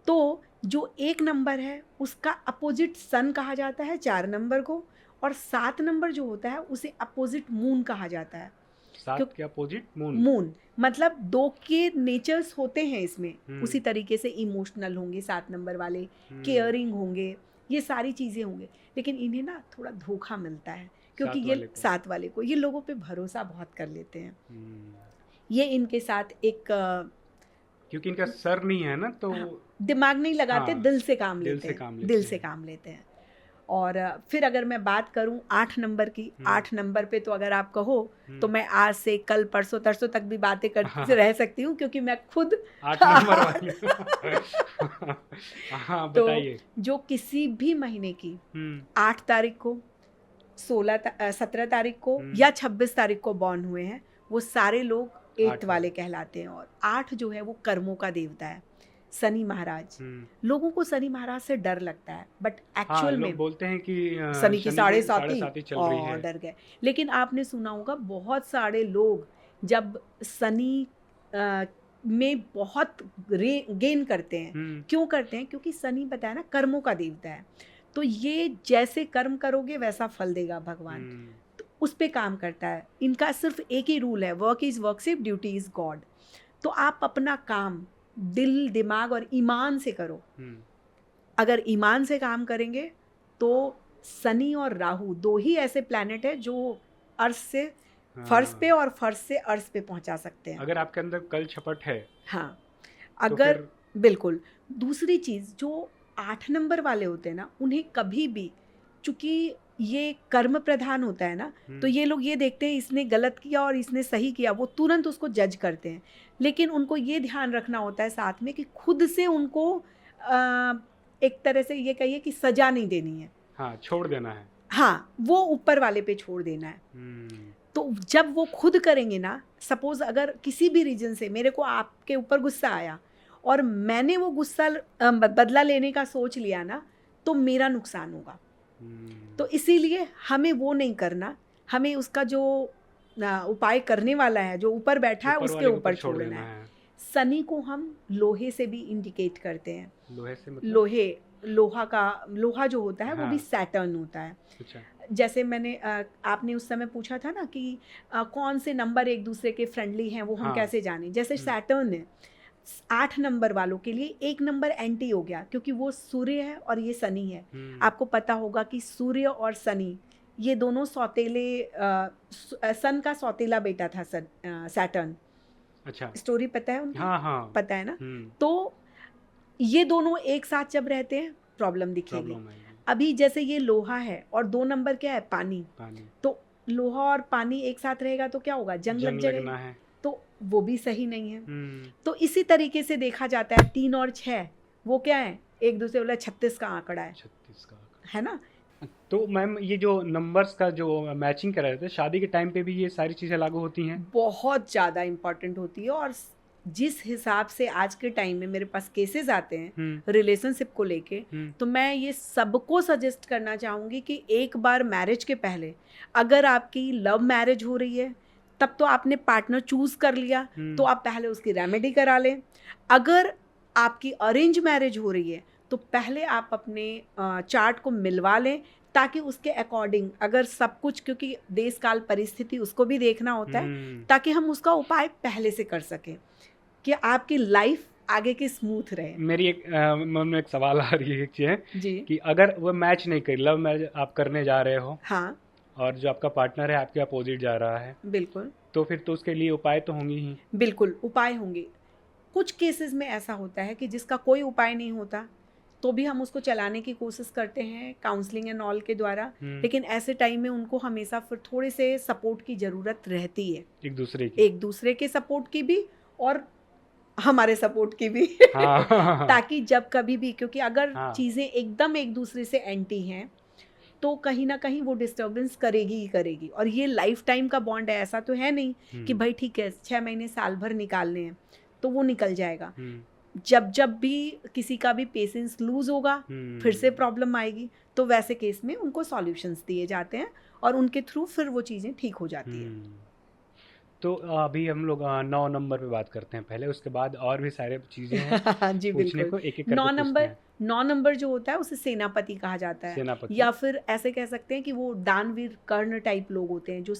तो जो 1 नंबर है उसका अपोजिट सन कहा जाता है 4 नंबर को, और 7 नंबर जो होता है उसे अपोजिट मून कहा जाता है। 7 के अपोजिट मून। मून मतलब 2 के नेचर्स होते हैं इसमें। उसी तरीके से इमोशनल होंगे 7 नंबर वाले, केयरिंग होंगे, ये सारी चीज़ें होंगे। लेकिन इन्हें ना थोड़ा धोखा मिलता है क्योंकि ये 7 वाले को ये लोगों पे भरोसा बहुत कर लेते हैं। ये इनके साथ एक क्योंकि इनका सर नहीं है ना, तो दिमाग नहीं लगाते, दिल से काम लेते हैं। और फिर अगर मैं बात करूं 8 नंबर की, 8 नंबर पे तो अगर आप कहो तो मैं आज से कल परसों तरसों तक भी बातें करते रह सकती हूँ क्योंकि मैं खुद 8 नंबर वाले। हाँ बताइए। तो जो किसी भी महीने की 8 तारीख को, 17 तारीख को या 26 तारीख को बॉर्न हुए हैं वो सारे लोग 8 वाले कहलाते हैं। और 8 जो है वो कर्मों का देवता है, शनि महाराज। लोगों को शनि महाराज से डर लगता है बट एक्चुअल में बोलते हैं कि शनि की 7.5 चल रही है, डर गए। लेकिन आपने सुना होगा बहुत सारे लोग जब शनि में बहुत गेन करते हैं। क्यों करते हैं? क्योंकि शनि बताया ना कर्मों का देवता है, तो ये जैसे कर्म करोगे वैसा फल देगा भगवान, तो उस पे काम करता है। इनका सिर्फ एक ही रूल है, work is worship, duty is God. तो आप अपना काम दिल, दिमाग और ईमान से करो। अगर ईमान से काम करेंगे तो शनि और राहु 2 ही ऐसे प्लैनेट है जो अर्थ से फर्श पे और फर्श से अर्थ पे पहुंचा सकते हैं। अगर आपके अंदर कल छपट है, हाँ, अगर तो बिल्कुल। दूसरी चीज़ जो 8 नंबर वाले होते हैं ना, उन्हें कभी भी, चूंकि ये कर्म प्रधान होता है ना, तो ये लोग ये देखते हैं इसने गलत किया और इसने सही किया, वो तुरंत उसको जज करते हैं। लेकिन उनको ये ध्यान रखना होता है साथ में कि खुद से उनको एक तरह से ये कहिए कि सजा नहीं देनी है। हाँ, छोड़ देना है। हाँ, वो ऊपर वाले पे छोड़ देना है। तो जब वो खुद करेंगे ना, सपोज अगर किसी भी रीजन से मेरे को आपके ऊपर गुस्सा आया और मैंने वो गुस्सा बदला लेने का सोच लिया ना, तो मेरा नुकसान होगा। तो इसीलिए हमें वो नहीं करना, हमें उसका जो उपाय करने वाला है, जो ऊपर बैठा है, उसके ऊपर छोड़ना है। शनि को हम लोहे से भी इंडिकेट करते हैं। लोहे से मतलब? लोहा जो होता है, हाँ, वो भी सैटर्न होता है। अच्छा। जैसे मैंने आपने उस समय पूछा था ना कि कौन से नंबर एक दूसरे के फ्रेंडली हैं, वो हम हाँ, कैसे जाने। जैसे सैटर्न है, 8 नंबर वालों के लिए 1 नंबर एंटी हो गया क्योंकि वो सूर्य है और ये शनि है। आपको पता होगा कि सूर्य और शनि ये दोनों सौतेले, सन का सौतेला बेटा था सैटर्न। अच्छा, स्टोरी पता है उनकी? हाँ, पता है ना। तो ये दोनों एक साथ जब रहते हैं प्रॉब्लम दिखेगी। अभी जैसे ये लोहा है और 2 नंबर क्या है? पानी। तो लोहा और पानी एक साथ रहेगा तो क्या होगा? जंग लग जाएगा, तो वो भी सही नहीं है। तो इसी तरीके से देखा जाता है 3 और 6 वो क्या है? एक दूसरे वाला 36 का आंकड़ा है, 36 का आंकड़ा है ना। तो मैम ये जो नंबर्स का जो मैचिंग कर रहे थे, शादी के टाइम पे भी ये सारी चीज़ें लागू होती हैं? बहुत ज़्यादा इम्पोर्टेंट होती है। और जिस हिसाब से आज के टाइम में मेरे पास केसेस आते हैं रिलेशनशिप को लेके, तो मैं ये सबको सजेस्ट करना चाहूँगी कि एक बार मैरिज के पहले, अगर आपकी लव मैरिज हो रही है तब तो आपने पार्टनर चूज कर लिया, तो आप पहले उसकी रेमेडी करा लें। अगर आपकी अरेंज मैरिज हो रही है तो पहले आप अपने चार्ट को मिलवा लें ताकि उसके अकॉर्डिंग अगर सब कुछ, क्योंकि देश काल परिस्थिति उसको भी देखना होता है, ताकि हम उसका उपाय पहले से कर सकें कि आपकी लाइफ आगे की स्मूथ रहे। मेरी एक मन में एक सवाल आ रही है जी कि अगर वो मैच नहीं कर, लव मैच आप करने जा रहे हो, हाँ और जो आपका पार्टनर है आपके अपोजिट जा रहा है, बिल्कुल तो फिर तो उसके लिए उपाय तो होंगे ही। बिल्कुल उपाय होंगे। कुछ केसेस में ऐसा होता है कि जिसका कोई उपाय नहीं होता, तो भी हम उसको चलाने की कोशिश करते हैं काउंसलिंग एंड ऑल के द्वारा, लेकिन ऐसे टाइम में उनको हमेशा फिर थोड़े से सपोर्ट की ज़रूरत रहती है, एक दूसरे के सपोर्ट की भी और हमारे सपोर्ट की भी हाँ। ताकि जब कभी भी, क्योंकि अगर हाँ। चीज़ें एकदम एक दूसरे से एंटी हैं तो कहीं ना कहीं वो डिस्टर्बेंस करेगी ही करेगी। और ये लाइफ टाइम का बॉन्ड है, ऐसा तो है नहीं कि भाई ठीक है 6 महीने साल भर निकालने हैं तो वो निकल जाएगा। जब भी किसी का भी पेशेंस लूज होगा फिर से प्रॉब्लम आएगी, तो वैसे केस में उनको सॉल्यूशंस दिए जाते हैं और उनके थ्रू फिर वो चीज़ें ठीक हो जाती हैं। तो अभी हम लोग 9 नंबर पे बात करते हैं पहले, उसके बाद और भी सारे चीज़ें हैं जी पूछने बिल्कुल। को, एक एक करके पूछते हैं। 9 नंबर जो होता है उसे सेनापति कहा जाता है, सेनापति। या फिर ऐसे कह सकते हैं कि वो दानवीर कर्ण टाइप लोग होते हैं। जो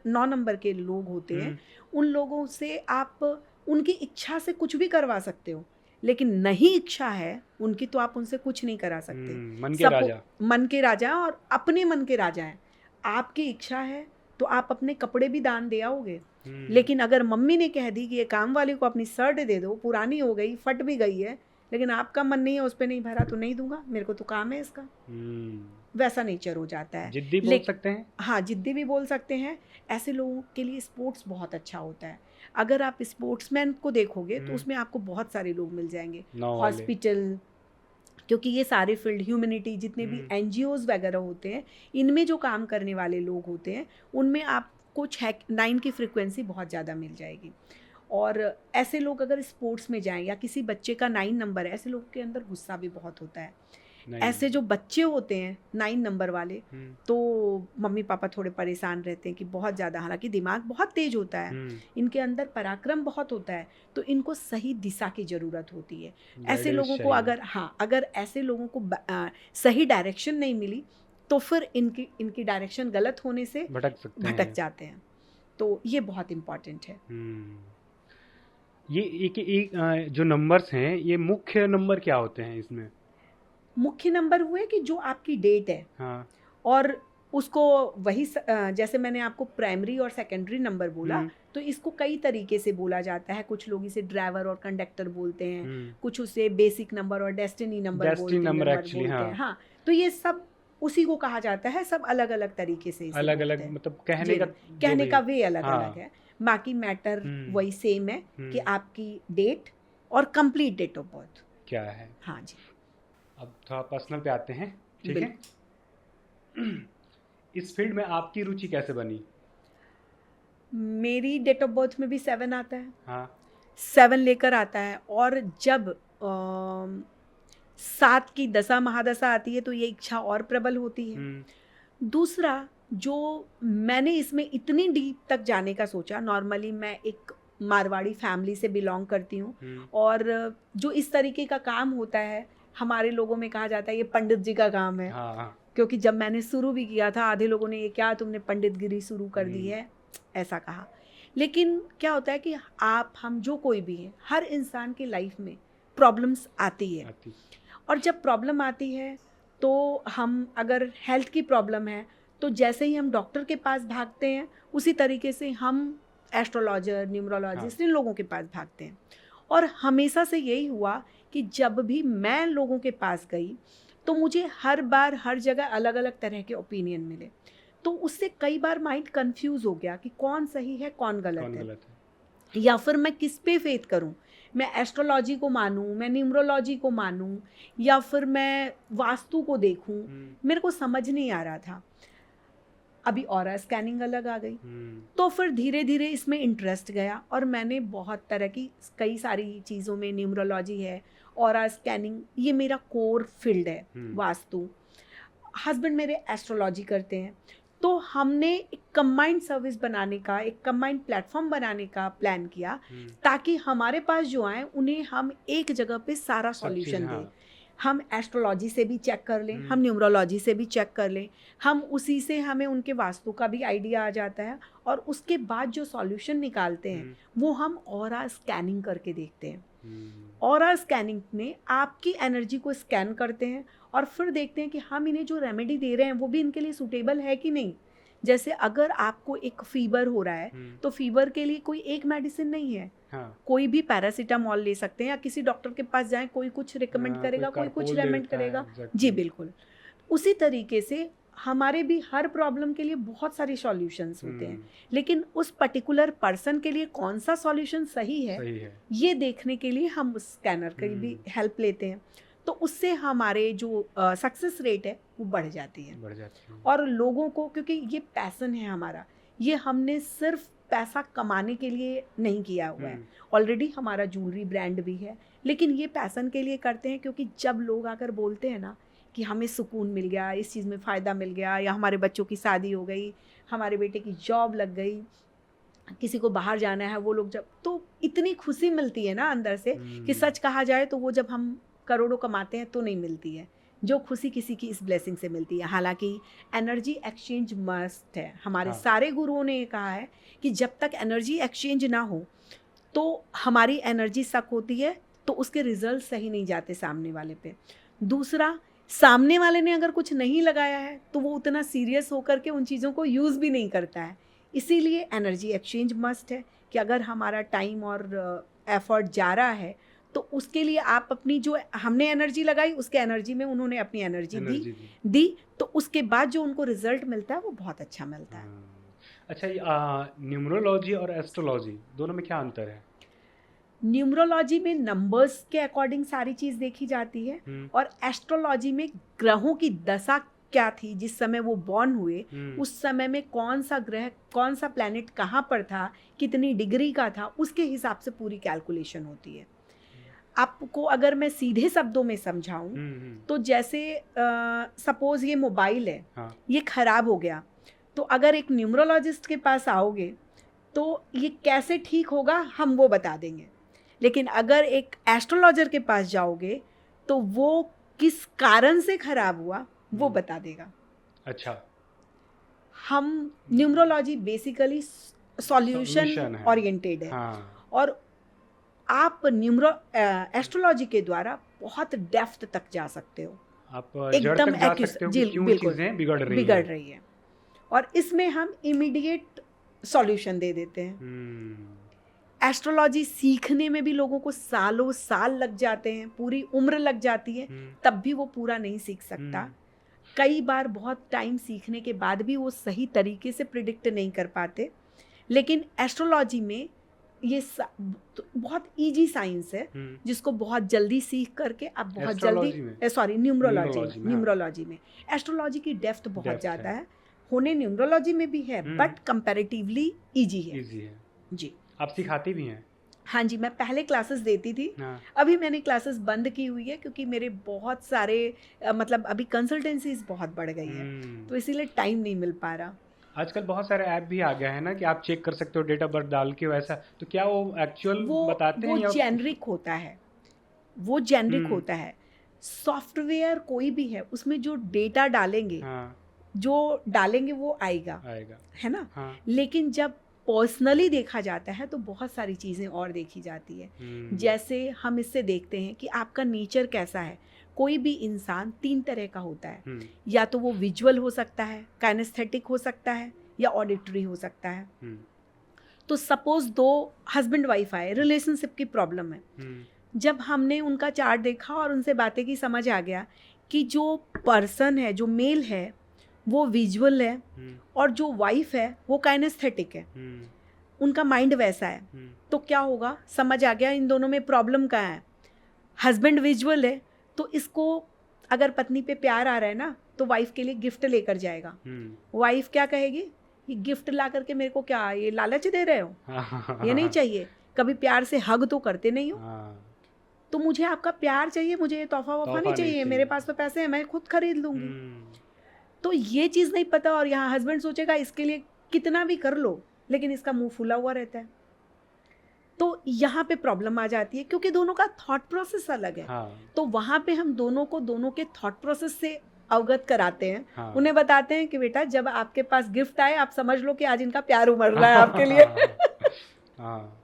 9 नंबर के लोग होते हैं उन लोगों से आप उनकी इच्छा से कुछ भी करवा सकते हो, लेकिन नहीं इच्छा है उनकी तो आप उनसे कुछ नहीं करा सकते। मन के राजा। मन के राजा और अपने मन के राजा हैं। आपकी इच्छा है तो आप अपने कपड़े भी दान दे आओगे, लेकिन अगर मम्मी ने कह दी कि ये काम वाले को अपनी शर्ट दे दो, पुरानी हो गई फट भी गई है, लेकिन आपका मन नहीं है उस पर नहीं भरा तो नहीं दूंगा, मेरे को तो काम है इसका, वैसा नेचर हो जाता है। जिद्दी बोल सकते हैं। हाँ जिद्दी भी बोल सकते हैं। ऐसे लोगों के लिए स्पोर्ट्स बहुत अच्छा होता है। अगर आप स्पोर्ट्समैन को देखोगे तो उसमें आपको बहुत सारे लोग मिल जाएंगे, हॉस्पिटल, क्योंकि ये सारे फील्ड, ह्यूमैनिटी, जितने भी NGOs वगैरह होते हैं, इनमें जो काम करने वाले लोग होते हैं उनमें आपको 9 की फ्रिक्वेंसी बहुत ज़्यादा मिल जाएगी। और ऐसे लोग अगर स्पोर्ट्स में जाएं या किसी बच्चे का 9 नंबर है, ऐसे लोग के अंदर गुस्सा भी बहुत होता है। ऐसे जो बच्चे होते हैं 9 नंबर वाले, तो मम्मी पापा थोड़े परेशान रहते हैं कि बहुत ज़्यादा, हालांकि दिमाग बहुत तेज होता है, इनके अंदर पराक्रम बहुत होता है, तो इनको सही दिशा की ज़रूरत होती है। ऐसे लोगों को अगर ऐसे लोगों को सही डायरेक्शन नहीं मिली तो फिर इनकी डायरेक्शन गलत होने से भटक जाते हैं। तो ये बहुत इम्पॉर्टेंट है। ये एक जो नंबर्स हैं, ये मुख्य नंबर क्या होते हैं इसमें? मुख्य नंबर हुए कि जो आपकी डेट है, हाँ। और उसको वही जैसे मैंने आपको प्राइमरी और सेकेंडरी नंबर बोला, तो इसको कई तरीके से बोला जाता है। कुछ लोग इसे ड्राइवर और कंडक्टर बोलते हैं, कुछ उसे बेसिक नंबर और डेस्टिनी नंबर बोलते हैं। हाँ, तो ये सब उसी को कहा जाता है। सब अलग अलग तरीके से अलग अलग, मतलब कहने का वे अलग अलग है, बाकी मैटर वही सेम है कि आपकी डेट और कंप्लीट डेट ऑफ बर्थ क्या है। हाँ जी। अब थोड़ा पर्सनल पे आते हैं, ठीक है। इस फील्ड में आपकी रुचि कैसे बनी? मेरी डेट ऑफ बर्थ में भी 7 आता है। हाँ। 7 लेकर आता है, और जब 7 की दशा महादशा आती है तो ये इच्छा और प्रबल होती है। दूसरा, जो मैंने इसमें इतनी डीप तक जाने का सोचा, नॉर्मली मैं एक मारवाड़ी फैमिली से बिलोंग करती हूँ, और जो इस तरीके का काम होता है हमारे लोगों में कहा जाता है ये पंडित जी का काम है। हाँ। क्योंकि जब मैंने शुरू भी किया था, आधे लोगों ने ये क्या तुमने पंडित गिरी शुरू कर दी है, ऐसा कहा। लेकिन क्या होता है कि हम जो कोई भी है, हर इंसान की लाइफ में प्रॉब्लम्स आती है, और जब प्रॉब्लम आती है तो हम, अगर हेल्थ की प्रॉब्लम है तो जैसे ही हम डॉक्टर के पास भागते हैं, उसी तरीके से हम एस्ट्रोलॉजर, न्यूमरोलॉजिस्ट, इन लोगों के पास भागते हैं। और हमेशा से यही हुआ कि जब भी मैं लोगों के पास गई तो मुझे हर बार हर जगह अलग अलग तरह के ओपिनियन मिले, तो उससे कई बार माइंड कंफ्यूज हो गया कि कौन सही है कौन गलत है, या फिर मैं किस पे फेथ करूं। मैं एस्ट्रोलॉजी को मानूं, मैं न्यूमरोलॉजी को मानूं, या फिर मैं वास्तु को देखूं, मेरे को समझ नहीं आ रहा था। अभी ऑरा स्कैनिंग अलग आ गई, तो फिर धीरे धीरे इसमें इंटरेस्ट गया, और मैंने बहुत तरह की कई सारी चीज़ों में, न्यूमरोलॉजी है, ऑरा स्कैनिंग, ये मेरा कोर फील्ड है। वास्तु, हस्बैंड मेरे एस्ट्रोलॉजी करते हैं, तो हमने एक कंबाइंड सर्विस बनाने का, एक कंबाइंड प्लेटफॉर्म बनाने का प्लान किया, ताकि हमारे पास जो आए उन्हें हम एक जगह पे सारा सॉल्यूशन दें। हम एस्ट्रोलॉजी से भी चेक कर लें, हम न्यूमरोलॉजी से भी चेक कर लें, हम उसी से हमें उनके वास्तु का भी आइडिया आ जाता है, और उसके बाद जो सॉल्यूशन निकालते हैं वो हम ऑरा स्कैनिंग करके देखते हैं। ऑरा स्कैनिंग में आपकी एनर्जी को स्कैन करते हैं और फिर देखते हैं कि हम इन्हें जो रेमेडी दे रहे हैं वो भी इनके लिए सूटेबल है कि नहीं। जैसे अगर आपको एक फीवर हो रहा है तो फीवर के लिए कोई एक मेडिसिन नहीं है, कोई भी पैरासीटामॉल ले सकते हैं, या किसी डॉक्टर के पास जाएं, कोई कुछ रिकमेंड करेगा, कोई कुछ रिकमेंड करेगा। जी बिल्कुल। उसी तरीके से हमारे भी हर प्रॉब्लम के लिए बहुत सारे सॉल्यूशंस होते हैं, लेकिन उस पर्टिकुलर पर्सन के लिए कौन सा सॉल्यूशन सही है ये देखने के लिए हम उस स्कैनर की भी हेल्प लेते हैं। तो उससे हमारे जो सक्सेस रेट है वो बढ़ जाती है। और लोगों को, क्योंकि ये पैसन है हमारा, ये हमने सिर्फ पैसा कमाने के लिए नहीं किया हुआ है। ऑलरेडी हमारा ज्वेलरी ब्रांड भी है, लेकिन ये पैसन के लिए करते हैं, क्योंकि जब लोग आकर बोलते हैं ना कि हमें सुकून मिल गया, इस चीज़ में फ़ायदा मिल गया, या हमारे बच्चों की शादी हो गई, हमारे बेटे की जॉब लग गई, किसी को बाहर जाना है, वो लोग जब, तो इतनी खुशी मिलती है ना अंदर से कि सच कहा जाए तो वो जब हम करोड़ों कमाते हैं तो नहीं मिलती है, जो खुशी किसी की इस ब्लेसिंग से मिलती है। हालांकि एनर्जी एक्सचेंज मस्ट है। हमारे सारे गुरुओं ने ये कहा है कि जब तक एनर्जी एक्सचेंज ना हो तो हमारी एनर्जी सक होती है, तो उसके रिजल्ट सही नहीं जाते सामने वाले पे। दूसरा, सामने वाले ने अगर कुछ नहीं लगाया है तो वो उतना सीरियस होकर के उन चीज़ों को यूज़ भी नहीं करता है। इसीलिए एनर्जी एक्सचेंज मस्ट है कि अगर हमारा टाइम और एफर्ट जा रहा है तो उसके लिए आप अपनी जो हमने एनर्जी लगाई उसके एनर्जी में उन्होंने अपनी एनर्जी दी, तो उसके बाद जो उनको रिजल्ट मिलता है वो बहुत अच्छा मिलता है। अच्छा, न्यूमरोलॉजी और एस्ट्रोलॉजी दोनों में क्या अंतर है? न्यूमरोलॉजी में नंबर्स के अकॉर्डिंग सारी चीज़ देखी जाती है, और एस्ट्रोलॉजी में ग्रहों की दशा क्या थी जिस समय वो बॉर्न हुए, उस समय में कौन सा ग्रह, कौन सा प्लैनेट कहाँ पर था, कितनी डिग्री का था, उसके हिसाब से पूरी कैलकुलेशन होती है। आपको अगर मैं सीधे शब्दों में समझाऊं तो जैसे सपोज ये मोबाइल है, ये खराब हो गया, तो अगर एक न्यूमरोलॉजिस्ट के पास आओगे तो ये कैसे ठीक होगा हम वो बता देंगे, लेकिन अगर एक एस्ट्रोलॉजर के पास जाओगे तो वो किस कारण से खराब हुआ वो बता देगा। अच्छा, हम न्यूमरोलॉजी बेसिकली सॉल्यूशन ओरिएंटेड है। और आप एस्ट्रोलॉजी के द्वारा बहुत डेप्थ तक जा सकते हो, आप एकदम क्यों चीजें बिगड़ रही है, और इसमें हम इमीडिएट सॉल्यूशन दे देते हैं। एस्ट्रोलॉजी सीखने में भी लोगों को सालों साल लग जाते हैं, पूरी उम्र लग जाती है, तब भी वो पूरा नहीं सीख सकता। कई बार बहुत टाइम सीखने के बाद भी वो सही तरीके से प्रिडिक्ट नहीं कर पाते। लेकिन एस्ट्रोलॉजी में ये बहुत इजी साइंस है जिसको बहुत जल्दी सीख करके आप बहुत जल्दी न्यूमरोलॉजी में एस्ट्रोलॉजी की डेप्थ बहुत ज़्यादा है, होने न्यूमरोलॉजी में भी है, बट कंपैरेटिवली इजी है। जी, आप सिखाती भी हैं? हाँ जी, मैं पहले क्लासेस देती थी, अभी मैंने क्लासेस बंद की हुई है क्योंकि मेरे बहुत सारे मतलब अभी कंसल्टेंसीज बहुत बढ़ गई है, तो इसीलिए टाइम नहीं मिल पा रहा। आजकल बहुत सारे ऐप भी आ गया है ना कि आप चेक कर सकते हो डेट ऑफ बर्थ डाल के, वैसा तो क्या वो एक्चुअल बताते हैं? वो जेनरिक होता है, वो जेनरिक होता है। सॉफ्टवेयर कोई भी है उसमें जो डेटा डालेंगे, जो डालेंगे वो आएगा है ना। लेकिन जब पर्सनली देखा जाता है तो बहुत सारी चीज़ें और देखी जाती है। जैसे हम इससे देखते हैं कि आपका नेचर कैसा है। कोई भी इंसान 3 तरह का होता है, या तो वो विजुअल हो सकता है, काइनेस्थेटिक हो सकता है, या ऑडिटरी हो सकता है। तो सपोज 2 हस्बैंड वाइफ आए, रिलेशनशिप की प्रॉब्लम है, जब हमने उनका चार्ट देखा और उनसे बातें की, समझ आ गया कि जो पर्सन है, जो मेल है वो विजुअल है, और जो वाइफ है वो काइनेस्थेटिक है, उनका माइंड वैसा है, तो क्या होगा, समझ आ गया इन दोनों में प्रॉब्लम क्या है। हस्बैंड विजुअल है तो इसको अगर पत्नी पे प्यार आ रहा है ना तो वाइफ के लिए गिफ्ट लेकर जाएगा। वाइफ क्या कहेगी, ये गिफ्ट ला करके मेरे को क्या, ये लालच दे रहे हो, ये नहीं चाहिए, कभी प्यार से हग तो करते नहीं हो, तो मुझे आपका प्यार चाहिए, मुझे ये तोहफा वफा नहीं चाहिए, मेरे पास तो पैसे हैं, मैं खुद खरीद लूंगी। तो ये चीज़ नहीं पता, और यहाँ हस्बैंड सोचेगा इसके लिए कितना भी कर लो, लेकिन इसका मुंह फूला हुआ रहता है। तो यहाँ पे प्रॉब्लम आ जाती है क्योंकि दोनों का थॉट प्रोसेस अलग है। हाँ तो वहाँ पे हम दोनों को दोनों के थॉट प्रोसेस से अवगत कराते हैं। हाँ उन्हें बताते हैं कि बेटा जब आपके पास गिफ्ट आए आप समझ लो कि आज इनका प्यार उमड़ रहा है आपके लिए। हाँ,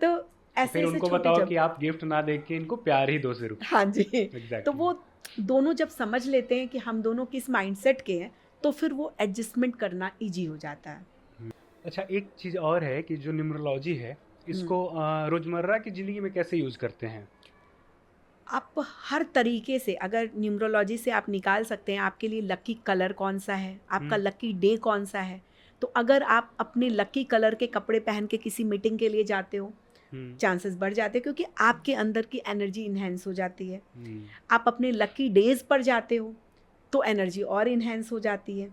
तो तो ऐसे फिर ऐसे उनको छोटे बताओ जब कि आप गिफ्ट ना दे के इनको प्यार ही दो सिर्फ। हाँ जी। तो एग्जैक्टली। वो दोनों जब समझ लेते हैं कि हम दोनों किस माइंडसेट के हैं तो फिर वो एडजस्टमेंट करना इजी हो जाता है। अच्छा, एक चीज़ और है कि जो न्यूमरोलॉजी है हम्म। इसको रोजमर्रा की जिंदगी में कैसे यूज करते हैं? आप हर तरीके से अगर न्यूमरोलॉजी से आप निकाल सकते हैं आपके लिए लकी कलर कौन सा है, आपका हम्म लकी डे कौन सा है। तो अगर आप अपने लकी कलर के कपड़े पहन के किसी मीटिंग के लिए जाते हो, हम्म चांसेस बढ़ जाते हैं क्योंकि आपके अंदर की एनर्जी इन्हेंस हो जाती है। हम्म आप अपने लकी डेज पर जाते हो तो एनर्जी और इन्हेंस हो जाती है।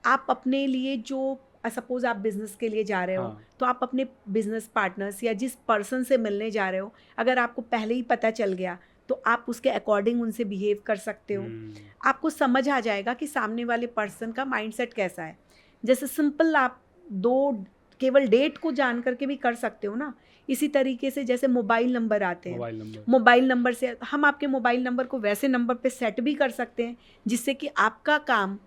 आप अपने लिए जो सपोज आप बिजनेस के लिए जा रहे हो हाँ तो आप अपने बिजनेस पार्टनर्स या जिस पर्सन से मिलने जा रहे हो अगर आपको पहले ही पता चल गया तो आप उसके अकॉर्डिंग उनसे बिहेव कर सकते हो। हम्म आपको समझ आ जाएगा कि सामने वाले पर्सन का माइंडसेट कैसा है। जैसे सिंपल आप दो केवल डेट को जान करके भी कर सकते हो ना। इसी तरीके से जैसे मोबाइल नंबर आते हैं, मोबाइल नंबर। मोबाइल नंबर से हम आपके मोबाइल नंबर को वैसे नंबर पे सेट भी कर सकते हैं जिससे कि आपका काम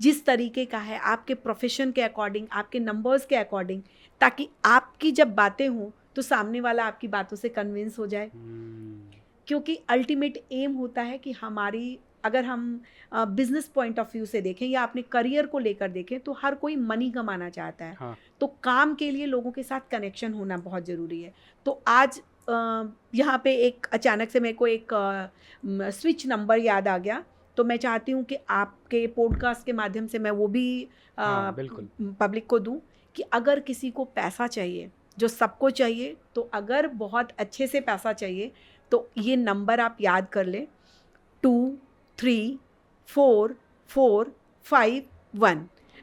जिस तरीके का है आपके प्रोफेशन के अकॉर्डिंग, आपके नंबर्स के अकॉर्डिंग, ताकि आपकी जब बातें हों तो सामने वाला आपकी बातों से कन्विंस हो जाए। हम्म क्योंकि अल्टीमेट एम होता है कि हमारी अगर हम बिजनेस पॉइंट ऑफ व्यू से देखें या अपने करियर को लेकर देखें तो हर कोई मनी कमाना चाहता है। हाँ तो काम के लिए लोगों के साथ कनेक्शन होना बहुत ज़रूरी है। तो आज यहाँ पे एक अचानक से मेरे को एक स्विच नंबर याद आ गया। तो मैं चाहती हूँ कि आपके पॉडकास्ट के माध्यम से मैं वो भी हाँ बिल्कुल। पब्लिक को दूँ कि अगर किसी को पैसा चाहिए जो सबको चाहिए, तो अगर बहुत अच्छे से पैसा चाहिए तो ये नंबर आप याद कर लें 234451।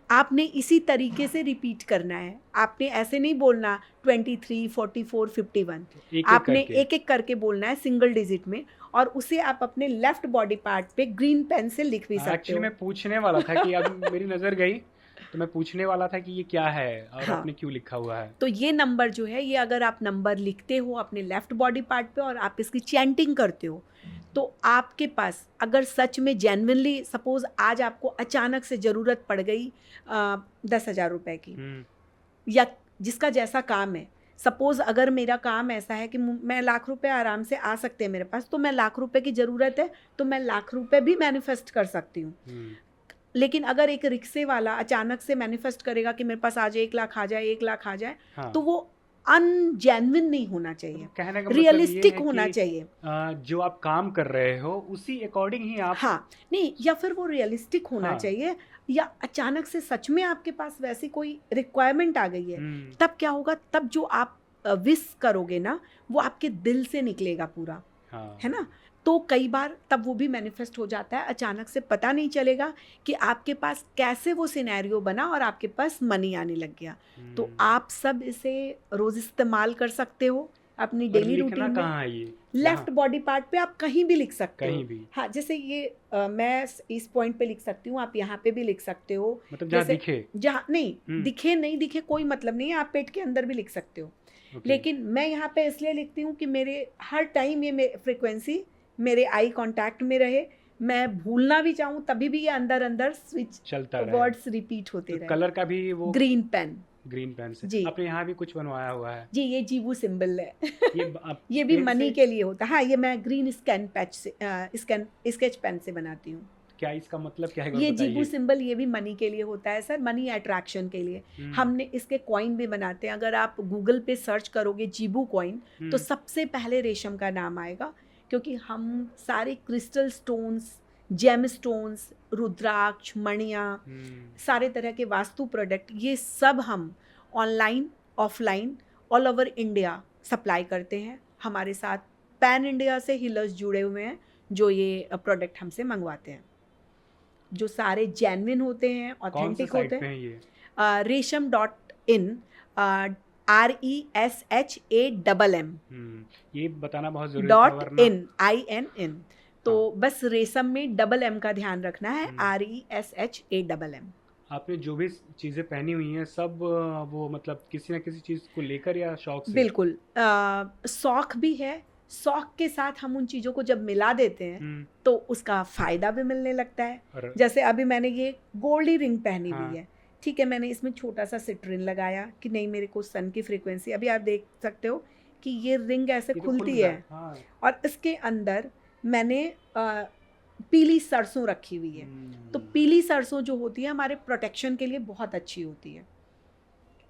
आपने इसी तरीके से रिपीट करना है। आपने ऐसे नहीं बोलना 234451। एक एक आपने करके। एक एक करके बोलना है सिंगल डिजिट में। और उसे आप अपने लेफ्ट बॉडी पार्ट पे ग्रीन पेन से लिख भी सकते एक्चुअली हो। मैं पूछने वाला था कि अब मेरी नज़र गई, तो मैं पूछने वाला था कि ये क्या है और हाँ, आपने क्यों लिखा हुआ है। तो ये नंबर जो है ये अगर आप नंबर लिखते हो अपने लेफ्ट बॉडी पार्ट पे और आप इसकी चैंटिंग करते हो तो आपके पास अगर सच में जेन्युइनली सपोज आज आपको अचानक से ज़रूरत पड़ गई 10,000 रुपए की, हम्म या जिसका जैसा काम है। सपोज अगर मेरा काम ऐसा है कि मैं लाख रुपए आराम से आ सकते हैं मेरे पास, तो मैं लाख रुपए की ज़रूरत है तो मैं लाख रुपए भी मैनिफेस्ट कर सकती हूँ। हम्म लेकिन अगर एक रिक्शे वाला अचानक से मैनिफेस्ट करेगा कि मेरे पास आज 1 लाख आ जाए, 1 लाख आ जाए, हाँ, तो वो अनजेन्युइन नहीं होना चाहिए, कहने का मतलब ये रियलिस्टिक है होना कि चाहिए। जो आप काम कर रहे हो उसी अकॉर्डिंग ही आप। हाँ, नहीं, या फिर वो रियलिस्टिक होना हाँ चाहिए, या अचानक से सच में आपके पास वैसी कोई रिक्वायरमेंट आ गई है, हम्म तब क्या होगा, तब जो आप विश करोगे ना वो आपके दिल से निकलेगा पूरा, हाँ है ना। तो कई बार तब वो भी मैनिफेस्ट हो जाता है, अचानक से पता नहीं चलेगा कि आपके पास कैसे वो सिनेरियो बना और आपके पास मनी आने लग गया। तो हम्म। आप सब इसे रोज़ इस्तेमाल कर सकते हो अपनी और डेली लिखना रूटीन में। कहाँ है ये? लेफ्ट यहाँ? बॉडी पार्ट पे आप कहीं भी लिख सकते कहीं हो। भी? हाँ, जैसे ये मैं इस पॉइंट पे लिख सकती हूँ, आप यहाँ पे भी लिख सकते हो। मतलब जहाँ जैसे दिखे। जहाँ नहीं हम्म दिखे, नहीं दिखे कोई मतलब नहीं है, आप पेट के अंदर भी लिख सकते हो। ओके। लेकिन मैं यहाँ पे इसलिए लिखती हूँ कि मेरे हर टाइम ये फ्रिक्वेंसी मेरे आई कांटेक्ट में रहे, मैं भूलना भी चाहूँ तभी भी ये अंदर अंदर स्विच चलता रहे। वर्ड्स रिपीट होते तो रहे। कलर का भी वो ग्रीन पेन ग्रीन पेन से जी, आपने यहाँ भी कुछ बनवाया हुआ है? जी ये जीवू सिंबल है। ये आप ये भी पेन मनी से? के लिए होता है। हाँ, ये मैं ग्रीन स्कैन पैच से स्केच पेन से बनाती हूँ। क्या इसका मतलब क्या है, एक बार ये जीबू बताइए। सिंबल ये भी मनी के लिए होता है सर, मनी अट्रैक्शन के लिए। हम्म हमने इसके कॉइन भी बनाते हैं। अगर आप गूगल पे सर्च करोगे जीबू कॉइन तो हम्म सबसे पहले रेशम का नाम आएगा, क्योंकि हम सारे क्रिस्टल स्टोन्स, जेम स्टोन्स, रुद्राक्ष, मणियाँ, सारे तरह के वास्तु प्रोडक्ट, ये सब हम online offline all over India supply करते हैं। हमारे साथ पैन इंडिया से हीलर्स जुड़े हुए हैं जो ये प्रोडक्ट हमसे मंगवाते हैं, जो सारे जेन्युइन होते हैं, कौन सा ऑथेंटिक साइट होते पे हैं। है ये? resham.in, RESHAMM ये बताना बहुत जरूरी था वरना। .in तो हाँ बस रेशम में डबल एम का ध्यान रखना है, हम्म, RESHAMM। आपने जो भी चीजें पहनी हुई हैं सब वो मतलब किसी ना किसी चीज को लेकर या शौक से? बिल्कुल शौक भी है। शौक के साथ हम उन चीज़ों को जब मिला देते हैं हम्म। तो उसका फ़ायदा भी मिलने लगता है। और जैसे अभी मैंने ये गोल्डी रिंग पहनी हुई हाँ, है, ठीक है, मैंने इसमें छोटा सा सिट्रिन लगाया कि नहीं मेरे को सन की फ्रीक्वेंसी, अभी आप देख सकते हो कि ये रिंग ऐसे ये तो खुल खुलती रहा है है, हाँ। और इसके अंदर मैंने पीली सरसों रखी हुई है। तो पीली सरसों जो होती है हमारे प्रोटेक्शन के लिए बहुत अच्छी होती है।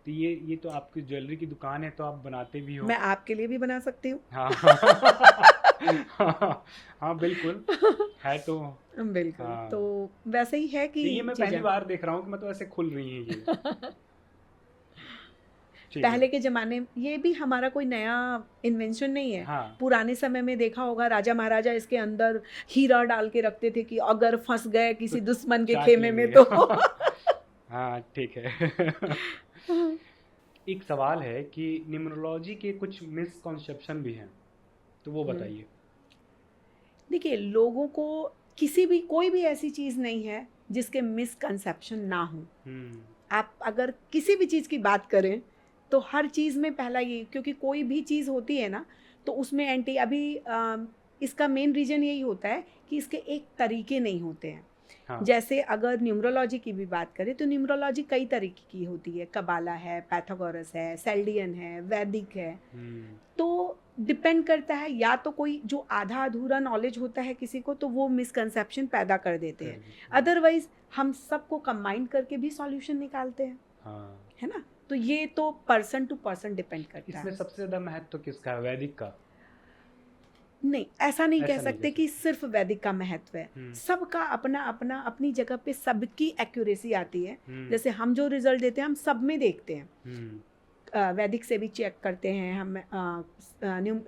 तो ये तो आपकी ज्वेलरी की दुकान है तो आप बनाते भी हो? मैं आपके लिए भी बना सकती हूँ। हाँ। हाँ, हाँ बिल्कुल है तो। बिल्कुल, हाँ, तो वैसे ही है कि तो ये मैं पहली चीज़ें बार देख रहा हूँ कि मतलब ऐसे खुल रही हैं ये। ठीक है। पहले के ज़माने ये भी हमारा कोई नया इन्वेंशन नहीं है। हाँ। पुराने समय में देखा होगा राजा महाराजा इसके अंदर हीरा डाल के रखते थे कि अगर फँस गए तो किसी दुश्मन के चाट खेमे में लेंगे। तो हाँ ठीक है। एक सवाल है कि न्यूमरोलॉजी के कुछ मिसकॉन्सेप्शन भी हैं, तो वो हुँ। बताइए। देखिए, लोगों को कोई भी ऐसी चीज़ नहीं है जिसके मिसकंसेप्शन ना हो। हम्म। आप अगर किसी भी चीज़ की बात करें तो हर चीज़ में पहला ये, क्योंकि कोई भी चीज़ होती है ना तो उसमें इसका मेन रीज़न यही होता है कि इसके एक तरीके नहीं होते हैं। हाँ। जैसे अगर न्यूमरोलॉजी की भी बात करें तो न्यूमरोलॉजी कई तरीके की होती है, कबाला है, पैथागोरस है, सेल्डियन है, वैदिक है। हम्म। तो डिपेंड करता है, या तो कोई जो आधा अधूरा नॉलेज होता है किसी को तो वो मिसकंसेप्शन पैदा कर देते कर हैं। दीजिए। अदरवाइज हम सबको कंबाइन करके भी सॉल्यूशन निकालते हैं, हाँ, है ना? तो ये तो पर्सन टू पर्सन डिपेंड करता इसमें है। सबसे ज्यादा महत्व किसका है, वैदिक का? नहीं, ऐसा नहीं कह ऐसा नहीं कह सकते कि सकते। सिर्फ वैदिक का महत्व है। हम्म। सबका अपना अपना अपनी जगह पे सबकी एक्यूरेसी आती है। हम्म। जैसे हम जो रिजल्ट देते हैं हम सब में देखते हैं। हम्म। वैदिक से भी चेक करते हैं हम,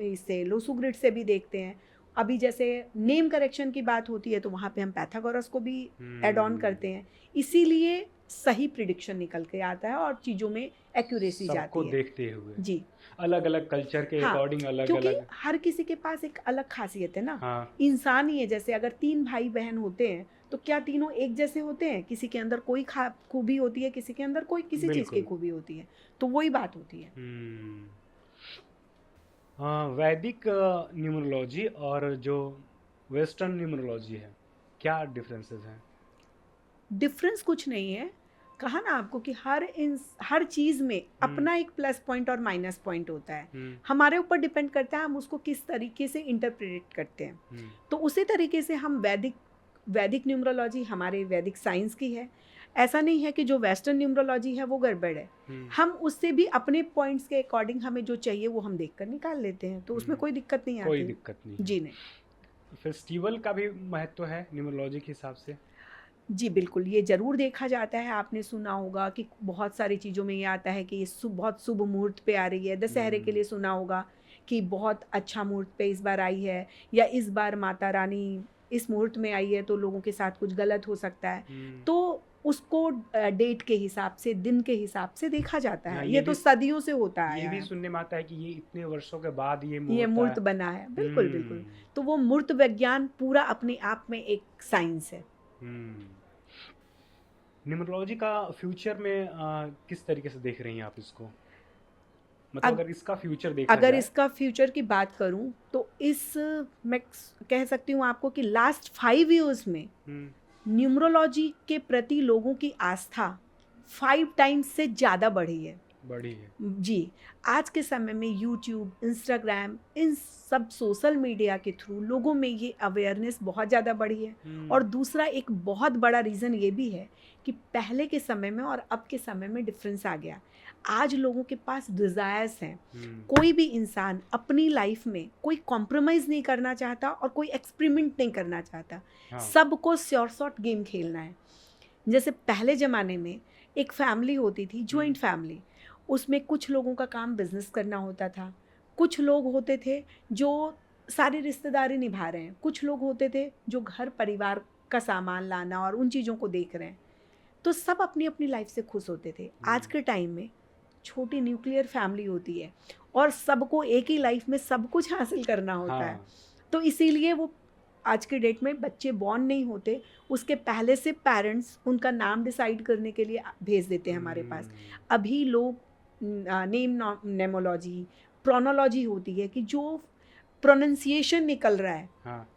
इससे लोसुग्रिड से भी देखते हैं। अभी जैसे नेम करेक्शन की बात होती है तो वहाँ पे हम पैथागोरस को भी ऐड ऑन करते हैं। इसीलिए सही प्रिडिक्शन निकल के आता है और चीज़ों में एक्यूरेसी सबको जाती है। देखते हुए जी अलग अलग कल्चर के हाँ, अकॉर्डिंग अलग क्योंकि अलग। हर किसी के पास एक अलग खासियत है ना। हाँ। इंसान ही है, जैसे अगर 3 भाई बहन होते हैं तो क्या तीनों एक जैसे होते हैं? किसी के अंदर कोई खूबी होती है, किसी के अंदर कोई किसी चीज़ की बिल्कुल। खूबी होती है। तो वही बात होती है। हम्म। हाँ, वैदिक न्यूमरोलॉजी और जो वेस्टर्न न्यूमरोलॉजी है, क्या डिफरेंसेस हैं? डिफरेंस कुछ नहीं है। कहा ना आपको कि हर चीज़ में हम्म। अपना एक प्लस पॉइंट और माइनस पॉइंट होता है। हम्म। हमारे ऊपर डिपेंड करता है हम उसको किस तरीके से इंटरप्रेट करते हैं। हम्म। तो उसी तरीके से हम वैदिक न्यूमरोलॉजी हमारे वैदिक साइंस की है। ऐसा नहीं है कि जो वेस्टर्न न्यूमरोलॉजी है वो गड़बड़ है। हम्म। हम उससे भी अपने पॉइंट्स के अकॉर्डिंग हमें जो चाहिए वो हम देख कर निकाल लेते हैं, तो उसमें कोई दिक्कत नहीं कोई आती। दिक्कत नहीं है। जी नहीं। फेस्टिवल का भी महत्व है न्यूमरोलॉजी के हिसाब से? जी, बिल्कुल, ये ज़रूर देखा जाता है। आपने सुना होगा कि बहुत सारी चीज़ों में ये आता है कि ये बहुत शुभ मुहूर्त पे आ रही है। दशहरे के लिए सुना होगा कि बहुत अच्छा मुहूर्त पे इस बार आई है, या इस बार माता रानी इस मुहूर्त में आई है तो लोगों के साथ कुछ गलत हो सकता है। तो उसको डेट के हिसाब से, दिन के हिसाब से देखा जाता हाँ, है। ये तो सदियों से होता ये आया भी है। सुनने में आता है कि ये इतने वर्षों के बाद ये ये मुहूर्त मूर्त बना है। बिल्कुल, बिल्कुल। तो वो मूर्त विज्ञान पूरा अपने आप में एक साइंस है। न्यूमरोलॉजी का फ्यूचर में किस तरीके से देख रही हैं आप इसको? मतलब अग अगर इसका फ्यूचर देखा अगर जाए। इसका फ्यूचर की बात करूं तो मैं कह सकती हूँ आपको कि लास्ट 5 इयर्स में न्यूमरोलॉजी के प्रति लोगों की आस्था 5 टाइम्स से ज़्यादा बढ़ी है। बढ़ी है। जी, आज के समय में यूट्यूब, इंस्टाग्राम, इन सब सोशल मीडिया के थ्रू लोगों में ये अवेयरनेस बहुत ज़्यादा बढ़ी है। और दूसरा एक बहुत बड़ा रीज़न ये भी है कि पहले के समय में और अब के समय में डिफरेंस आ गया। आज लोगों के पास डिज़ायर्स हैं। कोई भी इंसान अपनी लाइफ में कोई कॉम्प्रोमाइज़ नहीं करना चाहता और कोई एक्सपेरिमेंट नहीं करना चाहता। हाँ। सबको श्योर शॉट गेम खेलना है। जैसे पहले ज़माने में एक फैमिली होती थी, जॉइंट फैमिली। उसमें कुछ लोगों का काम बिजनेस करना होता था, कुछ लोग होते थे जो सारी रिश्तेदारी निभा रहे हैं, कुछ लोग होते थे जो घर परिवार का सामान लाना और उन चीज़ों को देख रहे हैं। तो सब अपनी अपनी लाइफ से खुश होते थे। आज के टाइम में छोटी न्यूक्लियर फैमिली होती है और सबको एक ही लाइफ में सब कुछ हासिल करना होता है। तो इसीलिए वो आज के डेट में बच्चे बॉर्न नहीं होते, उसके पहले से पेरेंट्स उनका नाम डिसाइड करने के लिए भेज देते हैं हमारे पास। अभी लोग नेम नेमोलॉजी, प्रोनोलॉजी होती है कि जो प्रोनाउंसिएशन निकल रहा है, हाँ,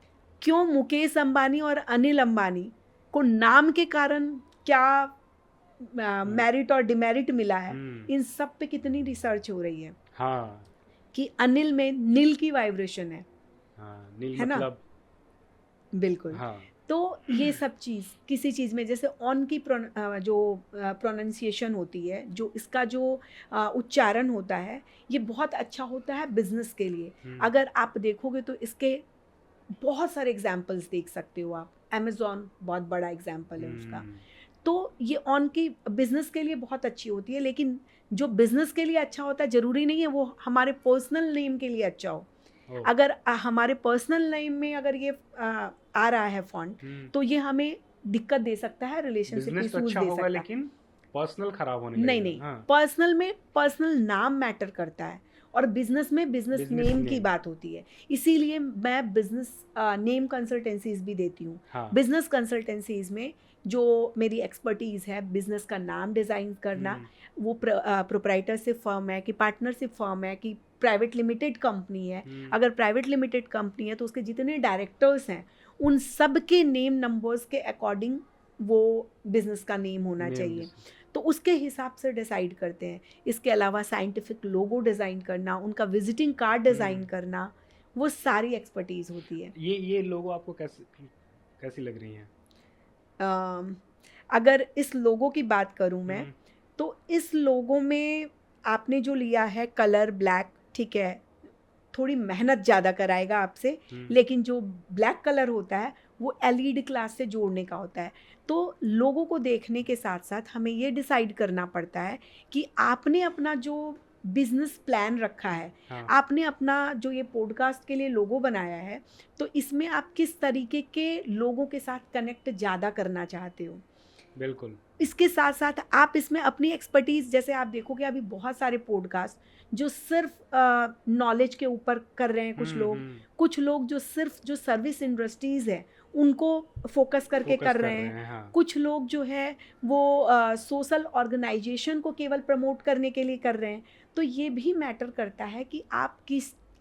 क्यों मुकेश अंबानी और अनिल अंबानी को नाम के कारण क्या मेरिट और डिमेरिट मिला है, इन सब पे कितनी रिसर्च हो रही है। हाँ, कि अनिल में नील की वाइब्रेशन है, हाँ, नील है ना? मतलब बिल्कुल। हाँ, तो ये सब चीज़ किसी चीज़ में, जैसे ऑन की जो प्रोनाउंसिएशन होती है, जो इसका जो उच्चारण होता है, ये बहुत अच्छा होता है बिजनेस के लिए। अगर आप देखोगे तो इसके बहुत सारे एग्जाम्पल्स देख सकते हो आप। अमेज़ॉन बहुत बड़ा एग्जाम्पल है उसका। तो ये ऑन की बिजनेस के लिए बहुत अच्छी होती है, लेकिन जो बिजनेस के लिए अच्छा होता है ज़रूरी नहीं है वो हमारे पर्सनल नेम के लिए अच्छा हो। अगर हमारे पर्सनल नेम में अगर ये आ रहा है फॉन्ट, तो ये हमें दिक्कत दे सकता है, रिलेशनशिप बिजनेस तो इश्यूज अच्छा दे होगा सकता है। लेकिन पर्सनल खराब होने नहीं लगेगा। नहीं, हाँ, पर्सनल में पर्सनल नाम मैटर करता है, और बिजनेस में बिजनेस बिजनेस नेम की नेम। बात होती है। इसीलिए मैं बिजनेस नेम कंसल्टेंसीज भी देती हूँ। हाँ, बिजनेस कंसल्टेंसीज में जो मेरी एक्सपर्टीज़ है, बिजनेस का नाम डिज़ाइन करना, वो प्रोप्राइटरशिप फर्म है कि पार्टनरशिप फर्म है कि प्राइवेट लिमिटेड कंपनी है। अगर प्राइवेट लिमिटेड कंपनी है तो उसके जितने डायरेक्टर्स हैं उन सब के नेम नंबर्स के अकॉर्डिंग वो बिजनेस का नेम होना चाहिए, तो उसके हिसाब से डिसाइड करते हैं। इसके अलावा साइंटिफिक लोगो डिज़ाइन करना, उनका विजिटिंग कार्ड डिज़ाइन करना, वो सारी एक्सपर्टीज़ होती है। ये लोगो आपको कैसी लग रही हैं? अगर इस लोगो की बात करूं मैं, तो इस लोगो में आपने जो लिया है कलर ब्लैक, ठीक है, थोड़ी मेहनत ज़्यादा कराएगा आपसे, लेकिन जो ब्लैक कलर होता है वो एलईडी क्लास से जोड़ने का होता है। तो लोगों को देखने के साथ साथ हमें ये डिसाइड करना पड़ता है कि आपने अपना जो बिजनेस प्लान रखा है, आपने अपना जो ये पॉडकास्ट के लिए लोगो बनाया है, तो इसमें आप किस तरीके के लोगों के साथ कनेक्ट ज़्यादा करना चाहते हो। बिल्कुल। इसके साथ साथ आप इसमें अपनी एक्सपर्टीज़, जैसे आप देखोगे अभी बहुत सारे पॉडकास्ट जो सिर्फ नॉलेज के ऊपर कर रहे हैं, कुछ लोग जो सिर्फ जो सर्विस इंडस्ट्रीज़ है उनको फोकस करके कर रहे हैं। हाँ। कुछ लोग जो है वो सोशल ऑर्गेनाइजेशन को केवल प्रमोट करने के लिए कर रहे हैं। तो ये भी मैटर करता है कि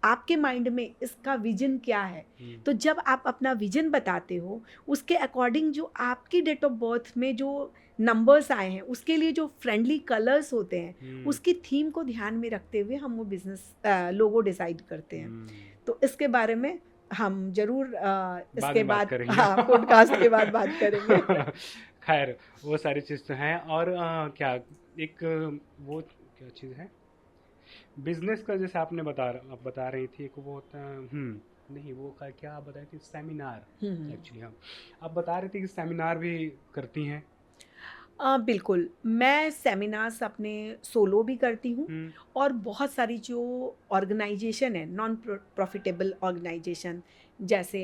आपके माइंड में इसका विजन क्या है। तो जब आप अपना विजन बताते हो, उसके अकॉर्डिंग जो आपकी डेट ऑफ बर्थ में जो नंबर्स आए हैं, उसके लिए जो फ्रेंडली कलर्स होते हैं, उसकी थीम को ध्यान में रखते हुए हम वो बिजनेस लोगो डिसाइड करते हैं। तो इसके बारे में हम जरूर इसके बाद पॉडकास्ट के बाद बात करेंगे। खैर, वो सारी चीज़ तो हैं। और क्या एक वो क्या चीज़ है बिजनेस का, जैसे आपने बता रही थी, एक वो होता है नहीं वो क्या आप बताई थी, सेमिनार। एक्चुअली हम आप बता रही थी कि सेमिनार भी करती हैं। बिल्कुल, मैं सेमिनार्स अपने सोलो भी करती हूँ, और बहुत सारी जो ऑर्गेनाइजेशन है, नॉन प्रॉफिटेबल ऑर्गेनाइजेशन, जैसे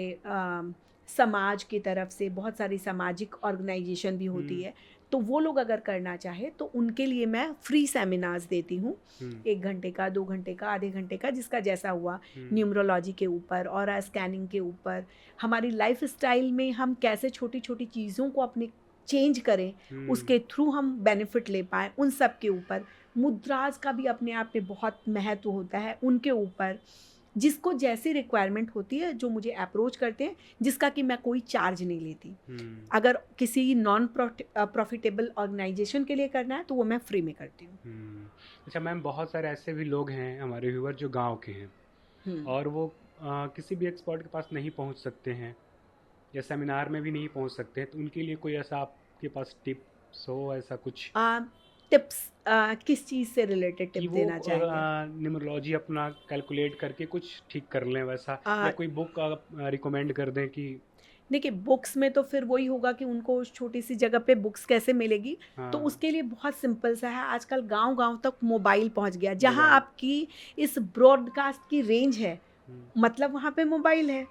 समाज की तरफ से बहुत सारी सामाजिक ऑर्गेनाइजेशन भी होती है, तो वो लोग अगर करना चाहे तो उनके लिए मैं फ्री सेमिनार्स देती हूँ। 1 घंटे का, 2 घंटे का, आधे घंटे का, जिसका जैसा हुआ। न्यूमरोलॉजी के ऊपर, ऑरा स्कैनिंग के ऊपर, हमारी लाइफ स्टाइल में हम कैसे छोटी छोटी चीज़ों को अपने चेंज करें, उसके थ्रू हम बेनिफिट ले पाएँ, उन सब के ऊपर। मुद्राज का भी अपने आप में बहुत महत्व होता है, उनके ऊपर जिसको जैसी रिक्वायरमेंट होती है, जो मुझे अप्रोच करते हैं, जिसका कि मैं कोई चार्ज नहीं लेती। अगर किसी नॉन प्रॉफिटेबल ऑर्गेनाइजेशन के लिए करना है तो वो मैं फ्री में करती हूँ। अच्छा मैम, बहुत सारे ऐसे भी लोग हैं हमारे व्यूअर जो गांव के हैं, और वो किसी भी एक्सपर्ट के पास नहीं पहुंच सकते हैं, या सेमिनार में भी नहीं पहुंच सकते हैं, तो उनके लिए कोई ऐसा आपके पास टिप्स हो, ऐसा कुछ? टिप्स किस चीज़ से रिलेटेड टिप देना चाहेंगे? न्यूमरोलॉजी अपना कैलकुलेट करके कुछ ठीक कर लें वैसा, या कोई बुक आप रिकमेंड कर दें कि? देखिए, बुक्स में तो फिर वही होगा कि उनको उस छोटी सी जगह पे बुक्स कैसे मिलेगी। तो उसके लिए बहुत सिंपल सा है, आजकल गांव-गांव तक मोबाइल पहुंच गया। जहां आपकी इस ब्रॉडकास्ट की रेंज है, मतलब वहाँ पे मोबाइल है,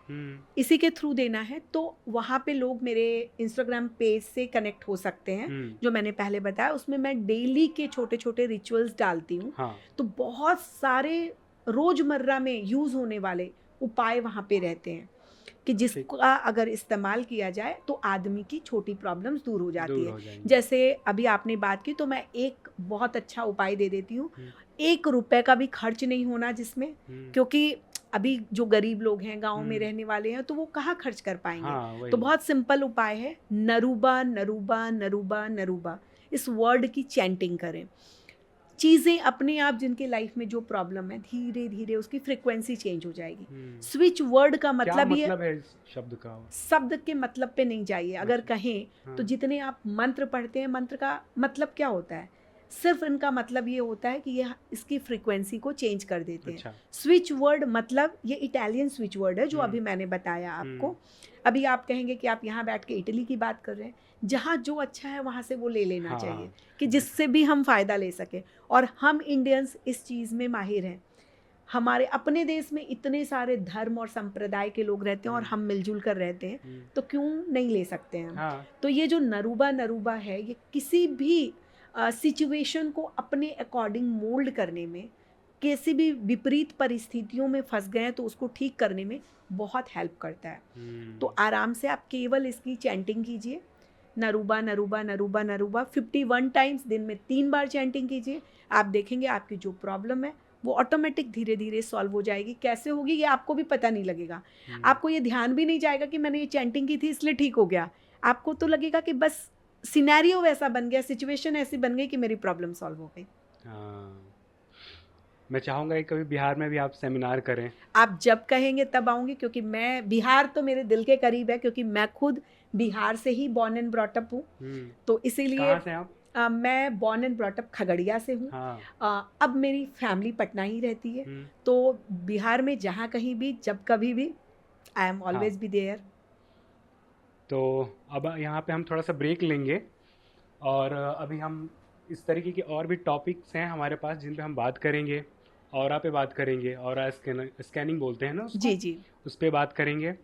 इसी के थ्रू देना है। तो वहाँ पे लोग मेरे इंस्टाग्राम पेज से कनेक्ट हो सकते हैं, जो मैंने पहले बताया। उसमें मैं डेली के छोटे छोटे रिचुअल्स डालती हूँ। तो बहुत सारे रोजमर्रा में यूज़ होने वाले उपाय वहाँ पे रहते हैं। कि जिसका अगर इस्तेमाल किया जाए तो आदमी की छोटी प्रॉब्लम्स दूर हो जाती दूर है। हो जाएंगी। जैसे अभी आपने बात की तो मैं एक बहुत अच्छा उपाय दे देती हूँ। हम्म, 1 रुपए का भी खर्च नहीं होना जिसमें, हम्म, क्योंकि अभी जो गरीब लोग हैं, गाँव में हम्म, रहने वाले हैं, तो वो कहाँ खर्च कर पाएँगे। हाँ तो वही। बहुत सिंपल उपाय है, नरूबा, नरूबा, नरूबा, नरूबा, इस वर्ड की चैंटिंग करें। चीज़ें अपने आप जिनके लाइफ में जो प्रॉब्लम है, धीरे-धीरे उसकी फ्रीक्वेंसी चेंज हो जाएगी। स्विच वर्ड का क्या मतलब ये, मतलब है इस शब्द का? शब्द के मतलब पे नहीं जाइए। अगर अच्छा। कहें हाँ। तो जितने आप मंत्र पढ़ते हैं, मंत्र का मतलब क्या होता है? सिर्फ इनका मतलब ये होता है कि ये इसकी फ्रीक्वेंसी को चेंज कर देते हैं। अच्छा। स्विच वर्ड मतलब ये इटालियन स्विच वर्ड है जो हम्म, अभी मैंने बताया आपको। हम्म, अभी आप कहेंगे कि आप यहाँ बैठ के इटली की बात कर रहे हैं, जहाँ जो अच्छा है वहाँ से वो ले लेना चाहिए हाँ कि जिससे भी हम फ़ायदा ले सकें। और हम इंडियंस इस चीज़ में माहिर हैं। हमारे अपने देश में इतने सारे धर्म और संप्रदाय के लोग रहते हैं और हम मिलजुल कर रहते हैं, तो क्यों नहीं ले सकते हैं हम। हाँ। तो ये जो नरूबा नरूबा है, ये किसी भी सिचुएशन को अपने अकॉर्डिंग मोल्ड करने में, किसी भी विपरीत परिस्थितियों में फंस गए हैं तो उसको ठीक करने में बहुत हेल्प करता है। तो आराम से आप केवल इसकी चैंटिंग कीजिए, नरूबा नरूबा नरूबा नरूबा 51 टाइम्स, दिन में 3 बार चैंटिंग कीजिए। आप देखेंगे आपकी जो प्रॉब्लम है वो ऑटोमेटिक धीरे धीरे सॉल्व हो जाएगी। कैसे होगी ये आपको भी पता नहीं लगेगा। आपको ये ध्यान भी नहीं जाएगा कि मैंने ये चैंटिंग की थी इसलिए ठीक हो गया। आपको तो लगेगा कि बस सिनेरियो वैसा बन गया, सिचुएशन ऐसी बन गई कि मेरी प्रॉब्लम सॉल्व हो गई। हाँ, मैं चाहूँगा कि कभी बिहार में भी आप सेमिनार करें। आप जब कहेंगे तब आऊँगी, क्योंकि मैं, बिहार तो मेरे दिल के करीब है, क्योंकि मैं खुद बिहार से ही बॉर्न एंड ब्रॉट अप हूँ। तो इसीलिए कहाँ से हैं आप? मैं born and brought up Khagaria से हूँ। हाँ। अब मेरी फैमिली पटना ही रहती है। हम्म, तो बिहार में जहाँ कहीं भी, जब कभी भी, आई एम हाँ। Always be there. तो अब यहाँ पे हम थोड़ा सा ब्रेक लेंगे और अभी हम इस तरीके के और भी टॉपिक्स हैं हमारे पास जिन पे हम बात करेंगे। ऑरा पे बात करेंगे, ऑरा स्कैनिंग बोलते हैं ना उसको, जी जी। उस पे बात करेंगे।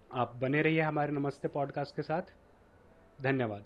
आप बने रहिए हमारे नमस्ते पॉडकास्ट के साथ। धन्यवाद।